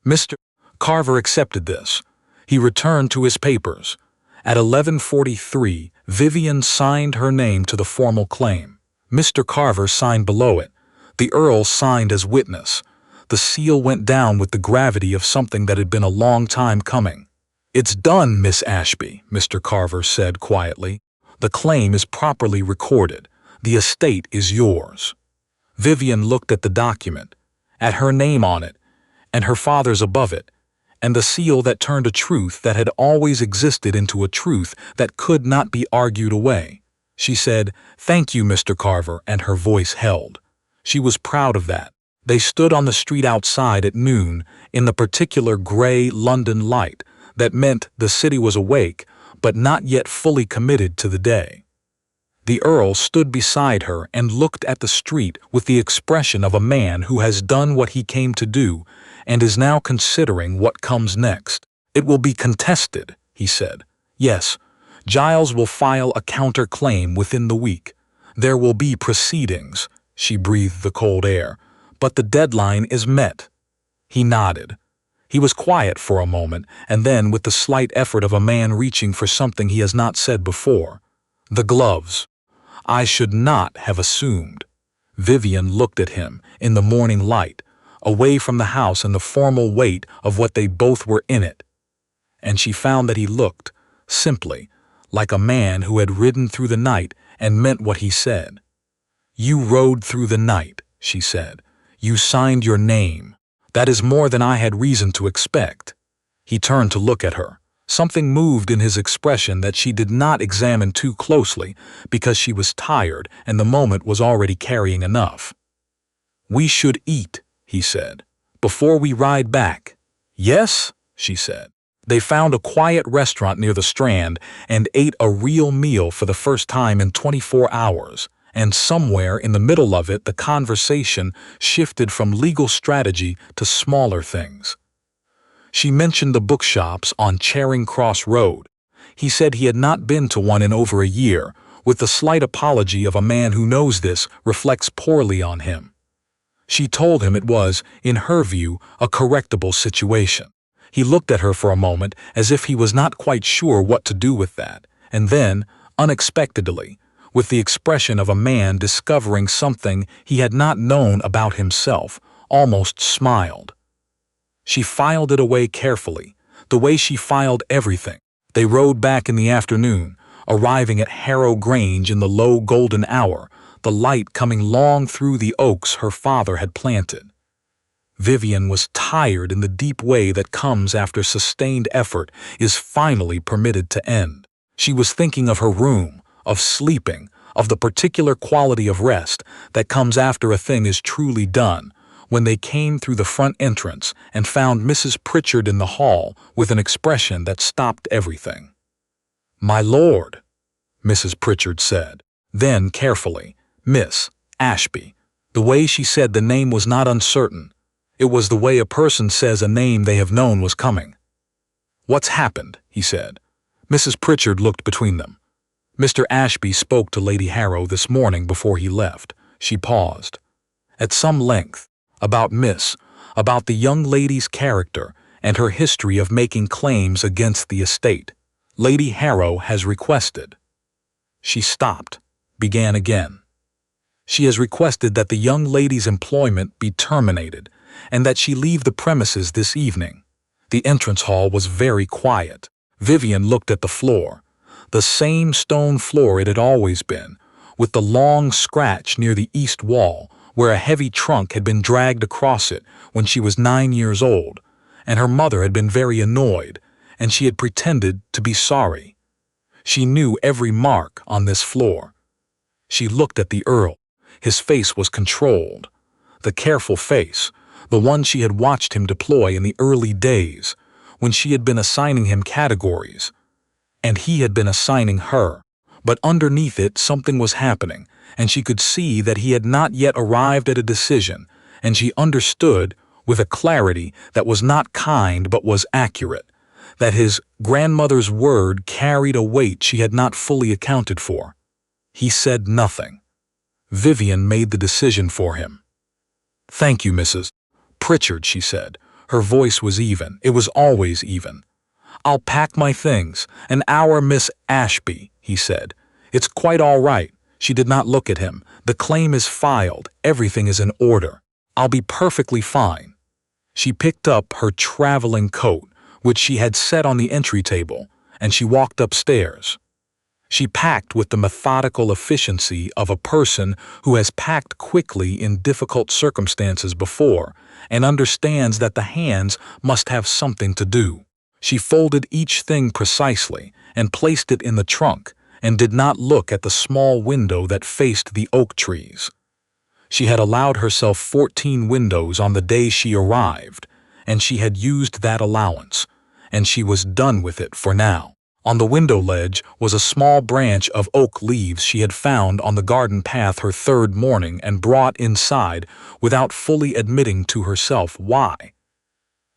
Mr. Carver accepted this. He returned to his papers. At 11:43, Vivian signed her name to the formal claim. Mr. Carver signed below it. The Earl signed as witness. The seal went down with the gravity of something that had been a long time coming. It's done, Miss Ashby, Mr. Carver said quietly. The claim is properly recorded. The estate is yours. Vivian looked at the document, at her name on it, and her father's above it, and the seal that turned a truth that had always existed into a truth that could not be argued away. She said, "Thank you, Mr. Carver," and her voice held. She was proud of that. They stood on the street outside at noon in the particular gray London light that meant the city was awake but not yet fully committed to the day. The Earl stood beside her and looked at the street with the expression of a man who has done what he came to do and is now considering what comes next. "It will be contested," he said. "Yes, Giles will file a counter-claim within the week. There will be proceedings." She breathed the cold air. "But the deadline is met." He nodded. He was quiet for a moment, and then, with the slight effort of a man reaching for something he has not said before, "The gloves. I should not have assumed." Vivian looked at him in the morning light, away from the house and the formal weight of what they both were in it, and she found that he looked, simply, like a man who had ridden through the night and meant what he said. "You rode through the night," she said. "You signed your name. That is more than I had reason to expect." He turned to look at her. Something moved in his expression that she did not examine too closely because she was tired and the moment was already carrying enough. "We should eat," he said, "before we ride back." "Yes," she said. They found a quiet restaurant near the Strand and ate a real meal for the first time in 24 hours, and somewhere in the middle of it the conversation shifted from legal strategy to smaller things. She mentioned the bookshops on Charing Cross Road. He said he had not been to one in over a year, with the slight apology of a man who knows this reflects poorly on him. She told him it was, in her view, a correctable situation. He looked at her for a moment as if he was not quite sure what to do with that, and then, unexpectedly, with the expression of a man discovering something he had not known about himself, almost smiled. She filed it away carefully, the way she filed everything. They rode back in the afternoon, arriving at Harrow Grange in the low golden hour, the light coming long through the oaks her father had planted. Vivian was tired in the deep way that comes after sustained effort is finally permitted to end. She was thinking of her room, of sleeping, of the particular quality of rest that comes after a thing is truly done, when they came through the front entrance and found Mrs. Pritchard in the hall with an expression that stopped everything. "My lord," Mrs. Pritchard said. Then, carefully, "Miss Ashby." The way she said the name was not uncertain. It was the way a person says a name they have known was coming. "What's happened?" he said. Mrs. Pritchard looked between them. "Mr. Ashby spoke to Lady Harrow this morning before he left." She paused. "At some length. About the young lady's character and her history of making claims against the estate. Lady Harrow has requested." She stopped, began again. "She has requested that the young lady's employment be terminated and that she leave the premises this evening." The entrance hall was very quiet. Vivian looked at the floor, the same stone floor it had always been, with the long scratch near the east wall where a heavy trunk had been dragged across it when she was 9 years old, and her mother had been very annoyed, and she had pretended to be sorry. She knew every mark on this floor. She looked at the Earl. His face was controlled. The careful face, the one she had watched him deploy in the early days, when she had been assigning him categories, and he had been assigning her. But underneath it something was happening, and she could see that he had not yet arrived at a decision, and she understood, with a clarity that was not kind but was accurate, that his grandmother's word carried a weight she had not fully accounted for. He said nothing. Vivian made the decision for him. "Thank you, Mrs. Pritchard," she said. Her voice was even. It was always even. "I'll pack my things. An hour, Miss Ashby," he said. "It's quite all right." She did not look at him. "The claim is filed. Everything is in order. I'll be perfectly fine." She picked up her traveling coat, which she had set on the entry table, and she walked upstairs. She packed with the methodical efficiency of a person who has packed quickly in difficult circumstances before and understands that the hands must have something to do. She folded each thing precisely and placed it in the trunk, and did not look at the small window that faced the oak trees. She had allowed herself 14 windows on the day she arrived, and she had used that allowance, and she was done with it for now. On the window ledge was a small branch of oak leaves she had found on the garden path her third morning and brought inside without fully admitting to herself why.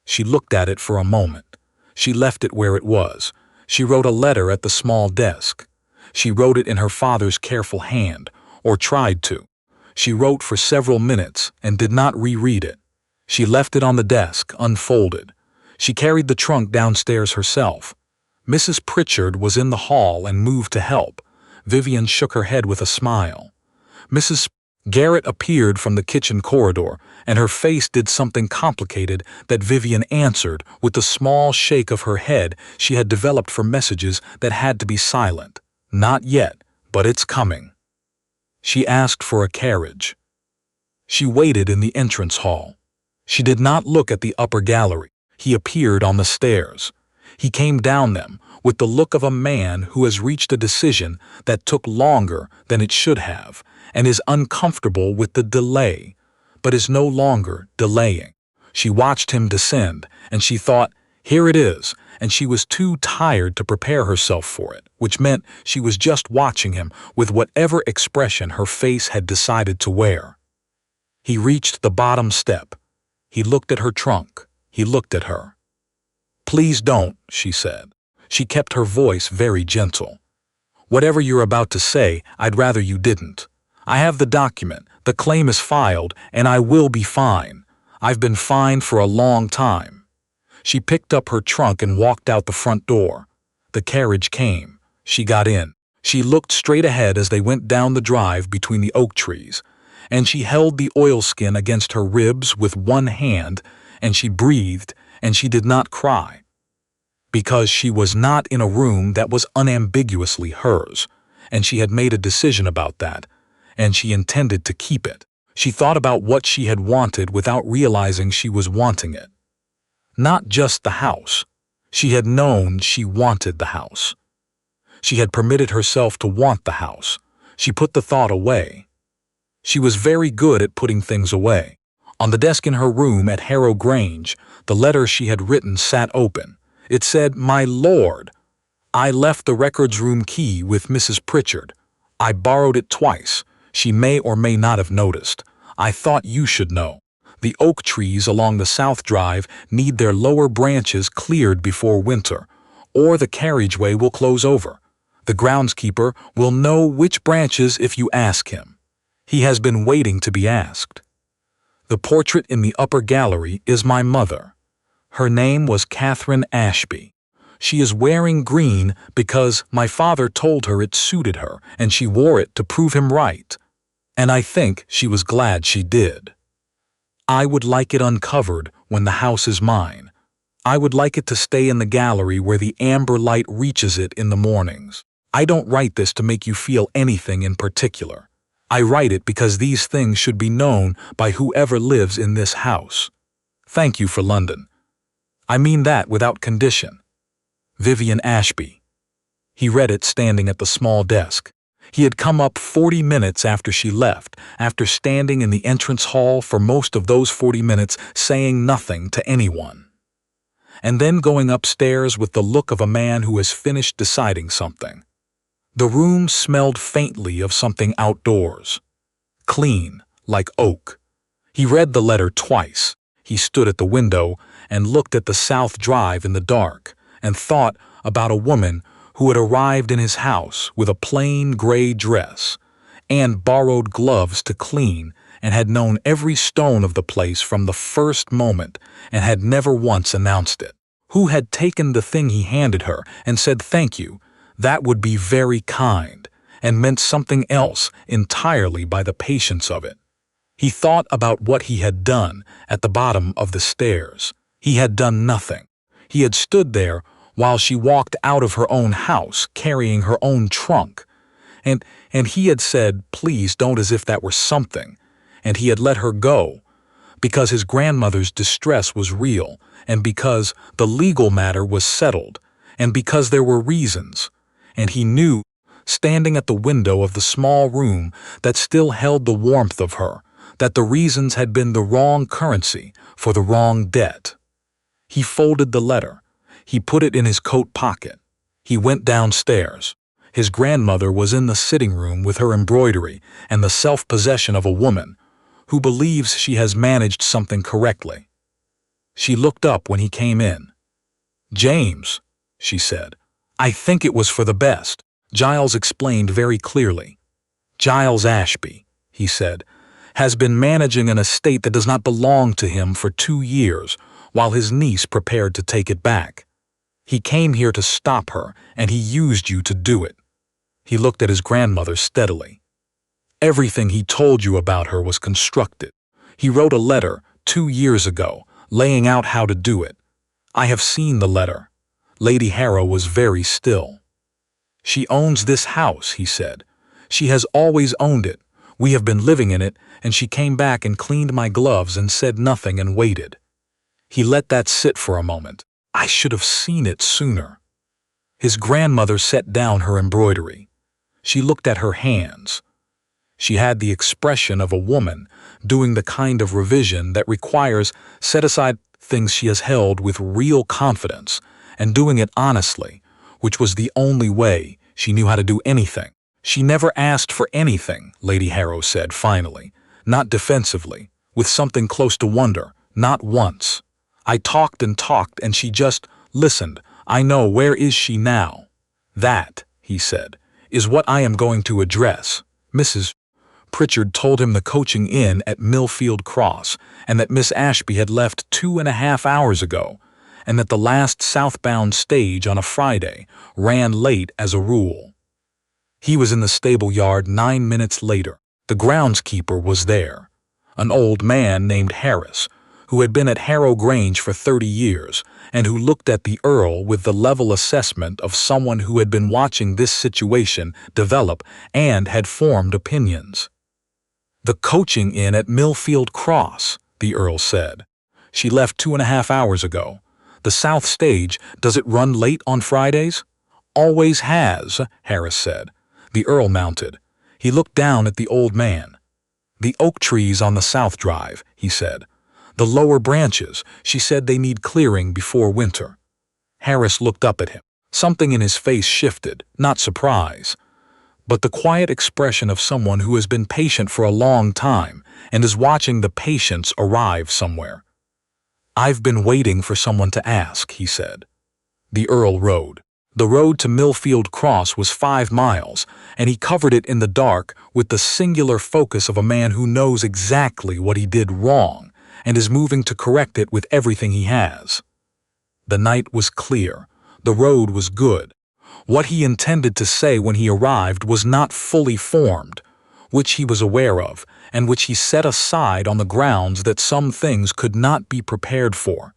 She looked at it for a moment. She left it where it was. She wrote a letter at the small desk. She wrote it in her father's careful hand, or tried to. She wrote for several minutes and did not reread it. She left it on the desk, unfolded. She carried the trunk downstairs herself. Mrs. Pritchard was in the hall and moved to help. Vivian shook her head with a smile. Mrs. Garrett appeared from the kitchen corridor, and her face did something complicated that Vivian answered with the small shake of her head she had developed for messages that had to be silent. Not yet, but it's coming. She asked for a carriage. She waited in the entrance hall. She did not look at the upper gallery. He appeared on the stairs. He came down them with the look of a man who has reached a decision that took longer than it should have and is uncomfortable with the delay, but is no longer delaying. She watched him descend, and she thought, here it is, and she was too tired to prepare herself for it, which meant she was just watching him with whatever expression her face had decided to wear. He reached the bottom step. He looked at her trunk. He looked at her. "Please don't," she said. She kept her voice very gentle. "Whatever you're about to say, I'd rather you didn't. I have the document, the claim is filed, and I will be fine. I've been fine for a long time." She picked up her trunk and walked out the front door. The carriage came. She got in. She looked straight ahead as they went down the drive between the oak trees, and she held the oilskin against her ribs with one hand, and she breathed, and she did not cry. Because she was not in a room that was unambiguously hers, and she had made a decision about that, and she intended to keep it. She thought about what she had wanted without realizing she was wanting it. Not just the house. She had known she wanted the house. She had permitted herself to want the house. She put the thought away. She was very good at putting things away. On the desk in her room at Harrow Grange, the letter she had written sat open. It said, "My lord, I left the records room key with Mrs. Pritchard. I borrowed it twice. She may or may not have noticed. I thought you should know. The oak trees along the south drive need their lower branches cleared before winter, or the carriageway will close over. The groundskeeper will know which branches if you ask him. He has been waiting to be asked. The portrait in the upper gallery is my mother. Her name was Catherine Ashby. She is wearing green because my father told her it suited her, and she wore it to prove him right. And I think she was glad she did. I would like it uncovered when the house is mine. I would like it to stay in the gallery where the amber light reaches it in the mornings. I don't write this to make you feel anything in particular. I write it because these things should be known by whoever lives in this house. Thank you for London. I mean that without condition. Vivian Ashby." He read it standing at the small desk. He had come up 40 minutes after she left, after standing in the entrance hall for most of those 40 minutes saying nothing to anyone. And then going upstairs with the look of a man who has finished deciding something. The room smelled faintly of something outdoors. Clean, like oak. He read the letter twice. He stood at the window and looked at the south drive in the dark and thought about a woman who had arrived in his house with a plain gray dress and borrowed gloves to clean and had known every stone of the place from the first moment and had never once announced it. Who had taken the thing he handed her and said thank you, that would be very kind, and meant something else entirely by the patience of it. He thought about what he had done at the bottom of the stairs. He had done nothing. He had stood there while she walked out of her own house carrying her own trunk. And he had said, please don't, as if that were something. And he had let her go because his grandmother's distress was real, and because the legal matter was settled, and because there were reasons. And he knew, standing at the window of the small room that still held the warmth of her, that the reasons had been the wrong currency for the wrong debt. He folded the letter. He put it in his coat pocket. He went downstairs. His grandmother was in the sitting room with her embroidery and the self-possession of a woman who believes she has managed something correctly. She looked up when he came in. "James," she said, "I think it was for the best." Giles explained very clearly. "Giles Ashby," he said, "has been managing an estate that does not belong to him for 2 years, while his niece prepared to take it back. He came here to stop her, and he used you to do it. He looked at his grandmother steadily. Everything he told you about her was constructed. He wrote a letter 2 years ago, laying out how to do it. I have seen the letter. Lady Harrow was very still. She owns this house, he said. She has always owned it. We have been living in it, and she came back and cleaned my gloves and said nothing and waited. He let that sit for a moment. I should have seen it sooner. His grandmother set down her embroidery. She looked at her hands. She had the expression of a woman doing the kind of revision that requires set aside things she has held with real confidence and doing it honestly, which was the only way she knew how to do anything. She never asked for anything, Lady Harrow said finally, not defensively, with something close to wonder, not once. I talked and she just listened. I know, where is she now? That, he said, is what I am going to address. Mrs. Pritchard told him the coaching inn at Millfield Cross and that Miss Ashby had left 2.5 hours ago, and that the last southbound stage on a Friday ran late as a rule. He was in the stable yard 9 minutes later. The groundskeeper was there, an old man named Harris, who had been at Harrow Grange for 30 years and who looked at the Earl with the level assessment of someone who had been watching this situation develop and had formed opinions. The coaching inn at Millfield Cross, the Earl said. She left 2.5 hours ago. The south stage, does it run late on Fridays? Always has, Harris said. The Earl mounted. He looked down at the old man. The oak trees on the south drive, he said. The lower branches, she said they need clearing before winter. Harris looked up at him. Something in his face shifted, not surprise, but the quiet expression of someone who has been patient for a long time and is watching the patience arrive somewhere. I've been waiting for someone to ask, he said. The Earl rode. The road to Millfield Cross was 5 miles, and he covered it in the dark with the singular focus of a man who knows exactly what he did wrong and is moving to correct it with everything he has. The night was clear. The road was good. What he intended to say when he arrived was not fully formed, which he was aware of, and which he set aside on the grounds that some things could not be prepared for.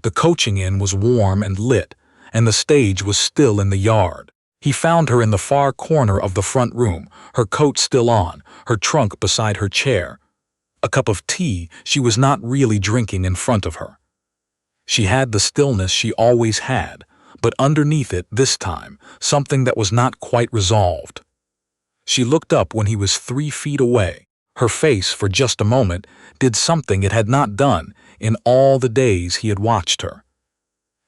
The coaching inn was warm and lit, and the stage was still in the yard. He found her in the far corner of the front room, her coat still on, her trunk beside her chair. A cup of tea she was not really drinking in front of her. She had the stillness she always had, but underneath it, this time, something that was not quite resolved. She looked up when he was 3 feet away. Her face, for just a moment, did something it had not done in all the days he had watched her.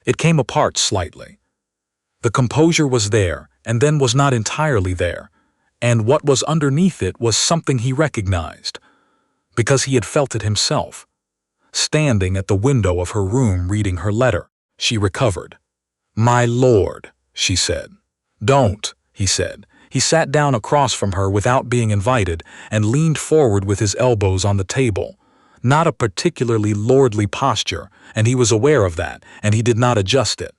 It came apart slightly. The composure was there, and then was not entirely there, and what was underneath it was something he recognized, because he had felt it himself. Standing at the window of her room reading her letter, she recovered. "My lord," she said. "Don't," he said. He sat down across from her without being invited and leaned forward with his elbows on the table. Not a particularly lordly posture, and he was aware of that, and he did not adjust it.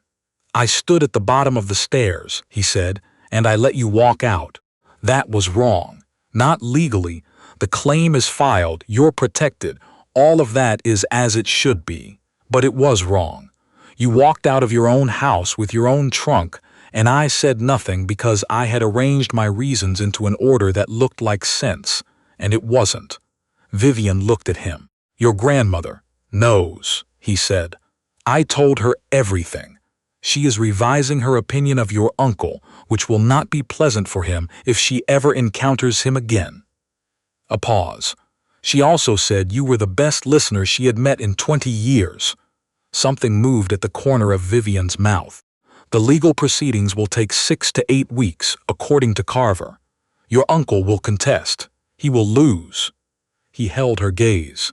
"I stood at the bottom of the stairs," he said, "and I let you walk out. That was wrong. Not legally. The claim is filed, you're protected, all of that is as it should be. But it was wrong. You walked out of your own house with your own trunk, and I said nothing because I had arranged my reasons into an order that looked like sense, and it wasn't." Vivian looked at him. "Your grandmother knows," he said. "I told her everything. She is revising her opinion of your uncle, which will not be pleasant for him if she ever encounters him again." A pause. "She also said you were the best listener she had met in 20 years. Something moved at the corner of Vivian's mouth. "The legal proceedings will take 6 to 8 weeks, according to Carver. Your uncle will contest. He will lose." He held her gaze.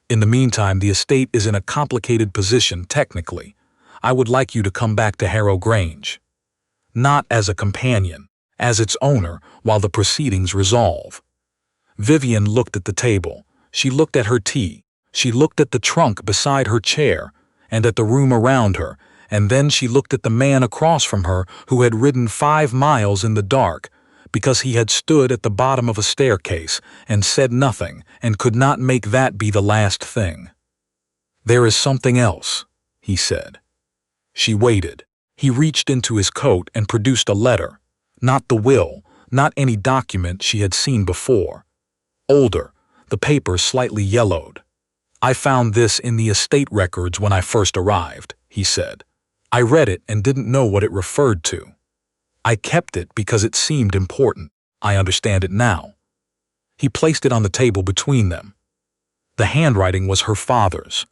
"In the meantime, the estate is in a complicated position technically. I would like you to come back to Harrow Grange. Not as a companion, as its owner, while the proceedings resolve." Vivian looked at the table. She looked at her tea. She looked at the trunk beside her chair, and at the room around her, and then she looked at the man across from her who had ridden 5 miles in the dark, because he had stood at the bottom of a staircase and said nothing and could not make that be the last thing. "There is something else," he said. She waited. He reached into his coat and produced a letter. Not the will, not any document she had seen before. Older, the paper slightly yellowed. "I found this in the estate records when I first arrived," he said. "I read it and didn't know what it referred to. I kept it because it seemed important. I understand it now." He placed it on the table between them. The handwriting was her father's.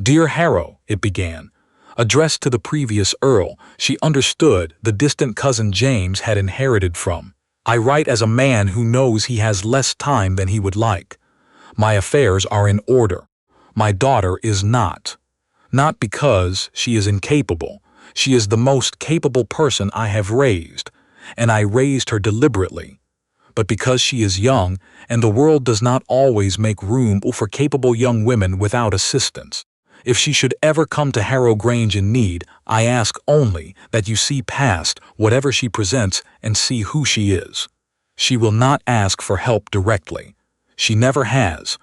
"Dear Harrow," it began. Addressed to the previous Earl, she understood the distant cousin James had inherited from. "I write as a man who knows he has less time than he would like. My affairs are in order. My daughter is not. Not because she is incapable. She is the most capable person I have raised, and I raised her deliberately. But because she is young, and the world does not always make room for capable young women without assistance. If she should ever come to Harrow Grange in need, I ask only that you see past whatever she presents and see who she is. She will not ask for help directly. She never has.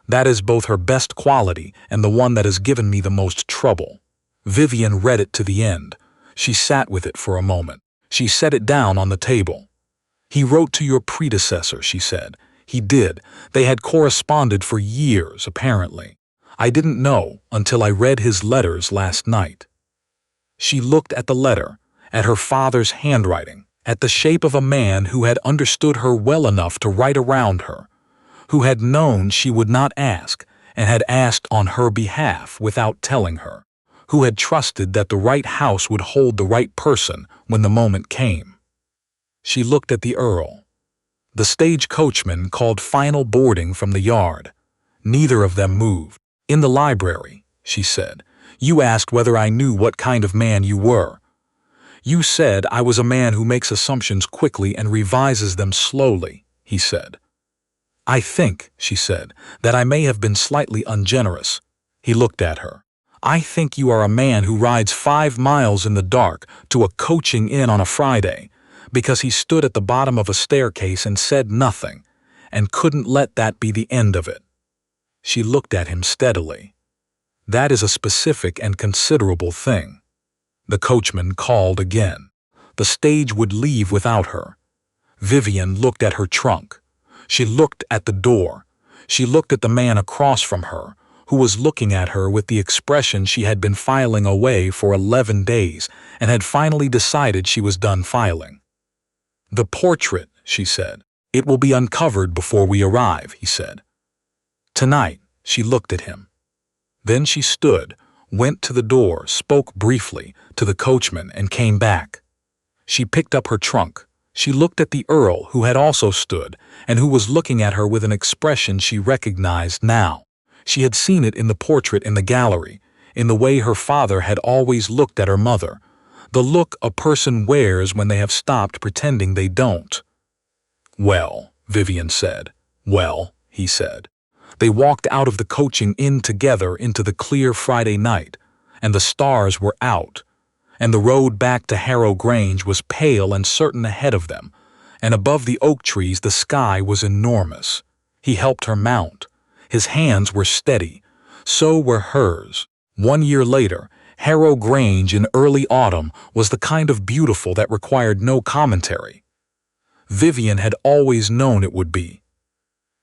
That is both her best quality and the one that has given me the most trouble." Vivian read it to the end. She sat with it for a moment. She set it down on the table. "He wrote to your predecessor," she said. "He did. They had corresponded for years, apparently. I didn't know until I read his letters last night." She looked at the letter, at her father's handwriting, at the shape of a man who had understood her well enough to write around her, who had known she would not ask and had asked on her behalf without telling her, who had trusted that the right house would hold the right person when the moment came. She looked at the Earl. The stage coachman called final boarding from the yard. Neither of them moved. "In the library," she said, "you asked whether I knew what kind of man you were. You said I was a man who makes assumptions quickly and revises them slowly," he said. "I think," she said, "that I may have been slightly ungenerous." He looked at her. "I think you are a man who rides 5 miles in the dark to a coaching inn on a Friday, because he stood at the bottom of a staircase and said nothing, and couldn't let that be the end of it." She looked at him steadily. "That is a specific and considerable thing." The coachman called again. The stage would leave without her. Vivian looked at her trunk. She looked at the door. She looked at the man across from her, who was looking at her with the expression she had been filing away for 11 days and had finally decided she was done filing. "The portrait," she said. "It will be uncovered before we arrive," he said. "Tonight," she looked at him. Then she stood, went to the door, spoke briefly to the coachman, and came back. She picked up her trunk. She looked at the Earl, who had also stood, and who was looking at her with an expression she recognized now. She had seen it in the portrait in the gallery, in the way her father had always looked at her mother, the look a person wears when they have stopped pretending they don't. "Well," Vivian said. "Well," he said. They walked out of the coaching inn together into the clear Friday night, and the stars were out, and the road back to Harrow Grange was pale and certain ahead of them, and above the oak trees the sky was enormous. He helped her mount. His hands were steady. So were hers. 1 year later, Harrow Grange in early autumn was the kind of beautiful that required no commentary. Vivian had always known it would be.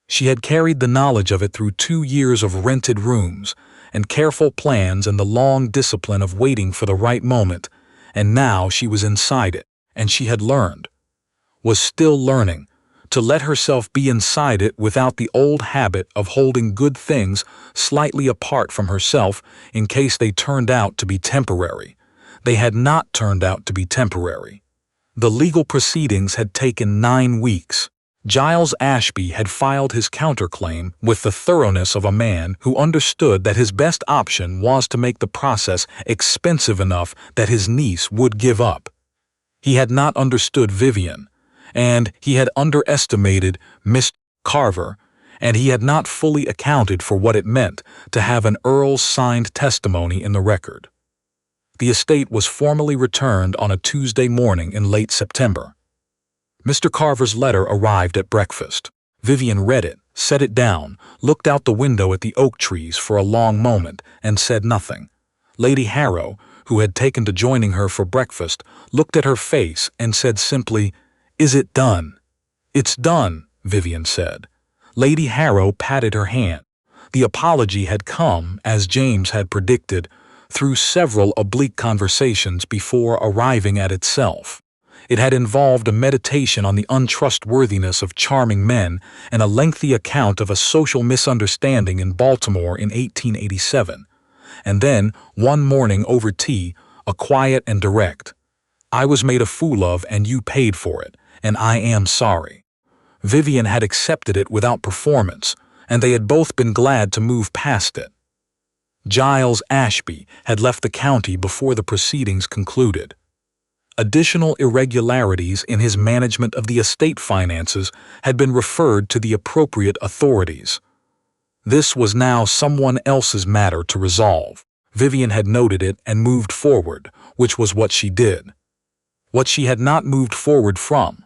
She had carried the knowledge of it through 2 years of rented rooms and careful plans and the long discipline of waiting for the right moment, and now she was inside it, and she had learned, was still learning, to let herself be inside it without the old habit of holding good things slightly apart from herself in case they turned out to be temporary. They had not turned out to be temporary. The legal proceedings had taken 9 weeks. Giles Ashby had filed his counterclaim with the thoroughness of a man who understood that his best option was to make the process expensive enough that his niece would give up. He had not understood Vivian, and he had underestimated Miss Carver, and he had not fully accounted for what it meant to have an Earl's signed testimony in the record. The estate was formally returned on a Tuesday morning in late September. Mr. Carver's letter arrived at breakfast. Vivian read it, set it down, looked out the window at the oak trees for a long moment, and said nothing. Lady Harrow, who had taken to joining her for breakfast, looked at her face and said simply, "Is it done?" "It's done," Vivian said. Lady Harrow patted her hand. The apology had come, as James had predicted, through several oblique conversations before arriving at itself. It had involved a meditation on the untrustworthiness of charming men and a lengthy account of a social misunderstanding in Baltimore in 1887. And then, one morning over tea, a quiet and direct, "I was made a fool of and you paid for it, and I am sorry." Vivian had accepted it without performance, and they had both been glad to move past it. Giles Ashby had left the county before the proceedings concluded. Additional irregularities in his management of the estate finances had been referred to the appropriate authorities. This was now someone else's matter to resolve. Vivian had noted it and moved forward, which was what she did. What she had not moved forward from,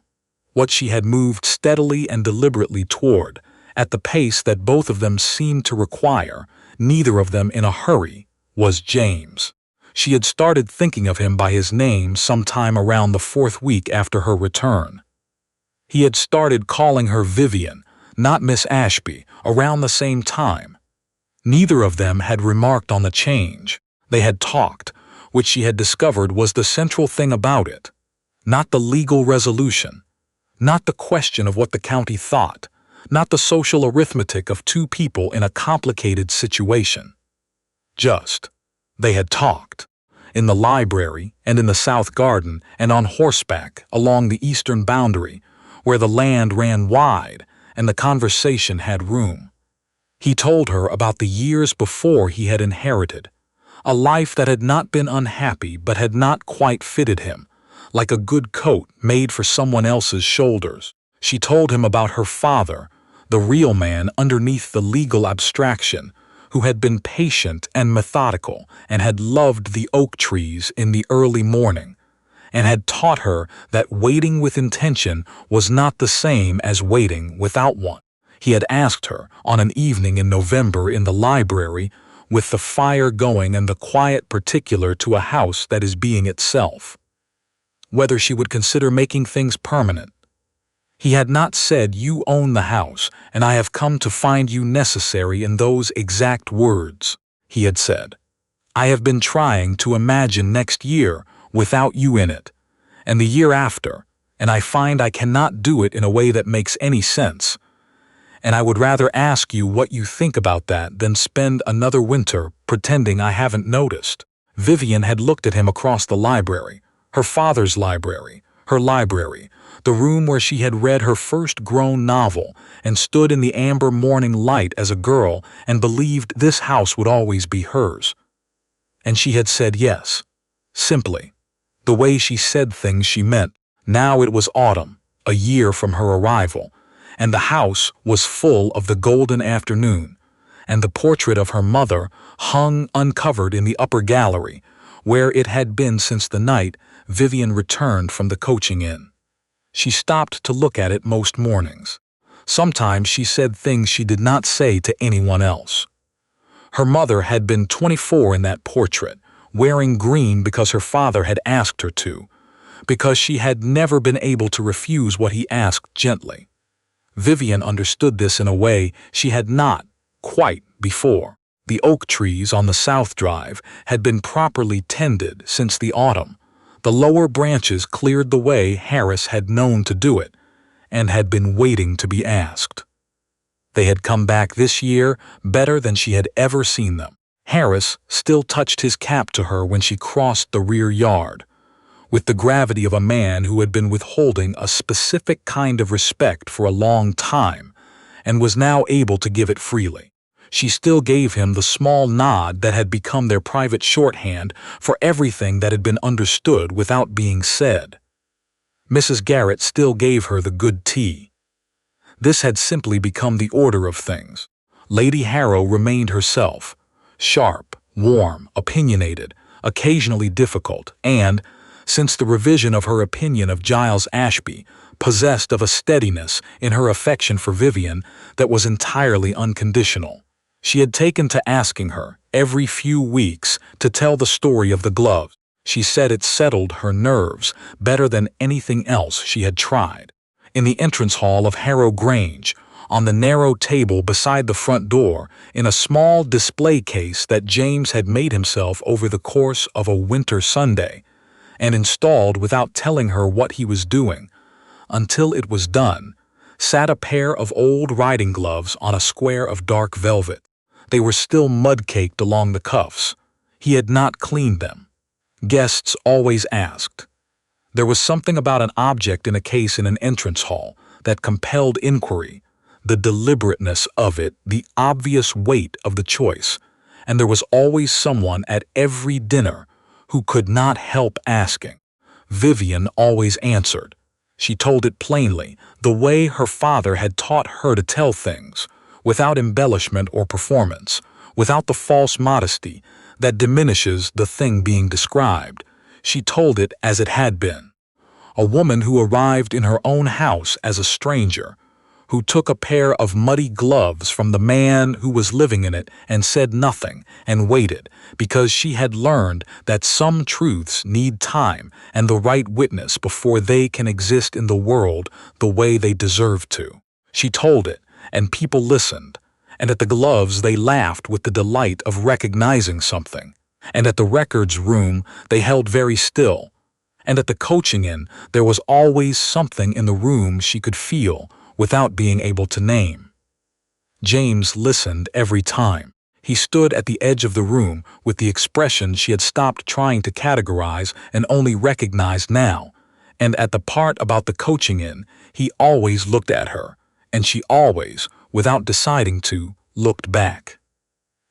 what she had moved steadily and deliberately toward, at the pace that both of them seemed to require, neither of them in a hurry, was James. She had started thinking of him by his name sometime around the 4th week after her return. He had started calling her Vivian, not Miss Ashby, around the same time. Neither of them had remarked on the change. They had talked, which she had discovered was the central thing about it. Not the legal resolution, not the question of what the county thought, not the social arithmetic of two people in a complicated situation. Just, they had talked. In the library, and in the south garden, and on horseback along the eastern boundary, where the land ran wide and the conversation had room. He told her about the years before he had inherited, a life that had not been unhappy but had not quite fitted him, like a good coat made for someone else's shoulders. She told him about her father, the real man underneath the legal abstraction, who had been patient and methodical and had loved the oak trees in the early morning, and had taught her that waiting with intention was not the same as waiting without one. He had asked her, on an evening in November in the library, with the fire going and the quiet particular to a house that is being itself, whether she would consider making things permanent. He had not said, "You own the house, and I have come to find you necessary," in those exact words. He had said, "I have been trying to imagine next year without you in it, and the year after, and I find I cannot do it in a way that makes any sense. And I would rather ask you what you think about that than spend another winter pretending I haven't noticed." Vivian had looked at him across the library, her father's library, her library, the room where she had read her first grown novel and stood in the amber morning light as a girl and believed this house would always be hers. And she had said yes, simply, the way she said things she meant. Now it was autumn, a year from her arrival, and the house was full of the golden afternoon, and the portrait of her mother hung uncovered in the upper gallery, where it had been since the night Vivian returned from the coaching inn. She stopped to look at it most mornings. Sometimes she said things she did not say to anyone else. Her mother had been 24 in that portrait, wearing green because her father had asked her to, because she had never been able to refuse what he asked gently. Vivian understood this in a way she had not quite before. The oak trees on the South Drive had been properly tended since the autumn. The lower branches cleared the way Harris had known to do it, and had been waiting to be asked. They had come back this year better than she had ever seen them. Harris still touched his cap to her when she crossed the rear yard, with the gravity of a man who had been withholding a specific kind of respect for a long time, and was now able to give it freely. She still gave him the small nod that had become their private shorthand for everything that had been understood without being said. Mrs. Garrett still gave her the good tea. This had simply become the order of things. Lady Harrow remained herself, sharp, warm, opinionated, occasionally difficult, and, since the revision of her opinion of Giles Ashby, possessed of a steadiness in her affection for Vivian that was entirely unconditional. She had taken to asking her, every few weeks, to tell the story of the gloves. She said it settled her nerves better than anything else she had tried. In the entrance hall of Harrow Grange, on the narrow table beside the front door, in a small display case that James had made himself over the course of a winter Sunday, and installed without telling her what he was doing, until it was done, sat a pair of old riding gloves on a square of dark velvet. They were still mud-caked along the cuffs. He had not cleaned them. Guests always asked. There was something about an object in a case in an entrance hall that compelled inquiry, the deliberateness of it, the obvious weight of the choice, and there was always someone at every dinner who could not help asking. Vivian always answered. She told it plainly, the way her father had taught her to tell things, without embellishment or performance, without the false modesty that diminishes the thing being described. She told it as it had been. A woman who arrived in her own house as a stranger, who took a pair of muddy gloves from the man who was living in it and said nothing and waited, because she had learned that some truths need time and the right witness before they can exist in the world the way they deserve to. She told it, and people listened, and at the gloves they laughed with the delight of recognizing something, and at the records room they held very still, and at the coaching inn there was always something in the room she could feel without being able to name. James listened every time. He stood at the edge of the room with the expression she had stopped trying to categorize and only recognized now, and at the part about the coaching inn, he always looked at her, and she always, without deciding to, looked back.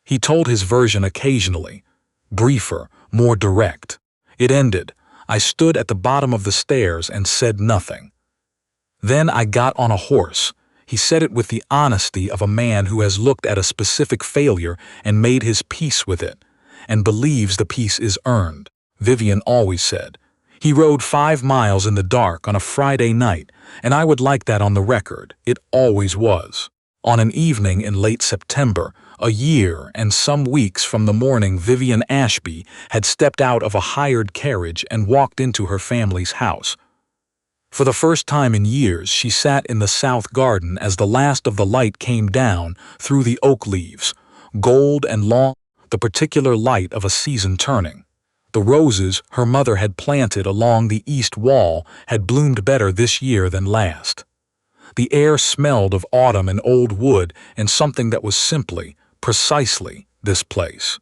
He told his version occasionally, briefer, more direct. It ended, I stood at the bottom of the stairs and said nothing. Then I got on a horse. He said it with the honesty of a man who has looked at a specific failure and made his peace with it, and believes the peace is earned, Vivian always said. He rode 5 miles in the dark on a Friday night, and I would like that on the record. It always was. On an evening in late September, a year and some weeks from the morning Vivian Ashby had stepped out of a hired carriage and walked into her family's house. For the first time in years, she sat in the south garden as the last of the light came down through the oak leaves, gold and long, the particular light of a season turning. The roses her mother had planted along the east wall had bloomed better this year than last. The air smelled of autumn and old wood and something that was simply, precisely, this place.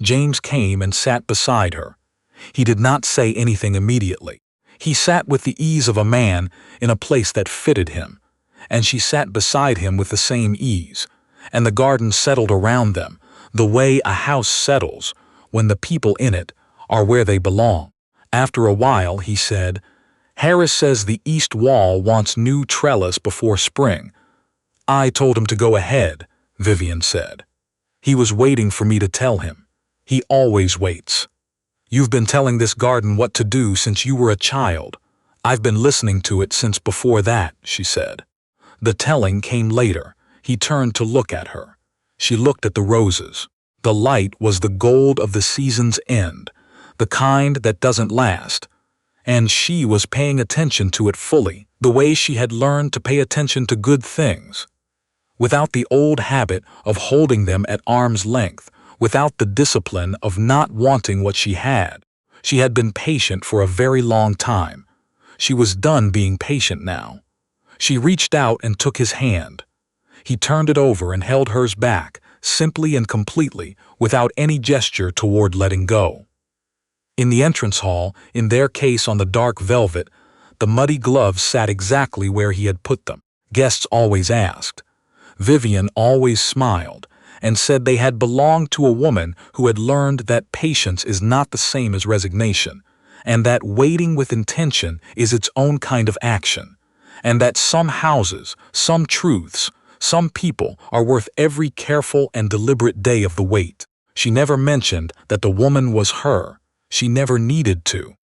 James came and sat beside her. He did not say anything immediately. He sat with the ease of a man in a place that fitted him, and she sat beside him with the same ease, and the garden settled around them, the way a house settles when the people in it are where they belong. After a while, he said, Harris says the east wall wants new trellis before spring. I told him to go ahead, Vivian said. He was waiting for me to tell him. He always waits. You've been telling this garden what to do since you were a child. I've been listening to it since before that, she said. The telling came later. He turned to look at her. She looked at the roses. The light was the gold of the season's end, the kind that doesn't last, and she was paying attention to it fully, the way she had learned to pay attention to good things, without the old habit of holding them at arm's length, without the discipline of not wanting what she had. She had been patient for a very long time. She was done being patient now. She reached out and took his hand. He turned it over and held hers back, simply and completely, without any gesture toward letting go. In the entrance hall, in their case on the dark velvet, the muddy gloves sat exactly where he had put them. Guests always asked. Vivian always smiled and said they had belonged to a woman who had learned that patience is not the same as resignation, and that waiting with intention is its own kind of action, and that some houses, some truths, some people are worth every careful and deliberate day of the wait. She never mentioned that the woman was her. She never needed to.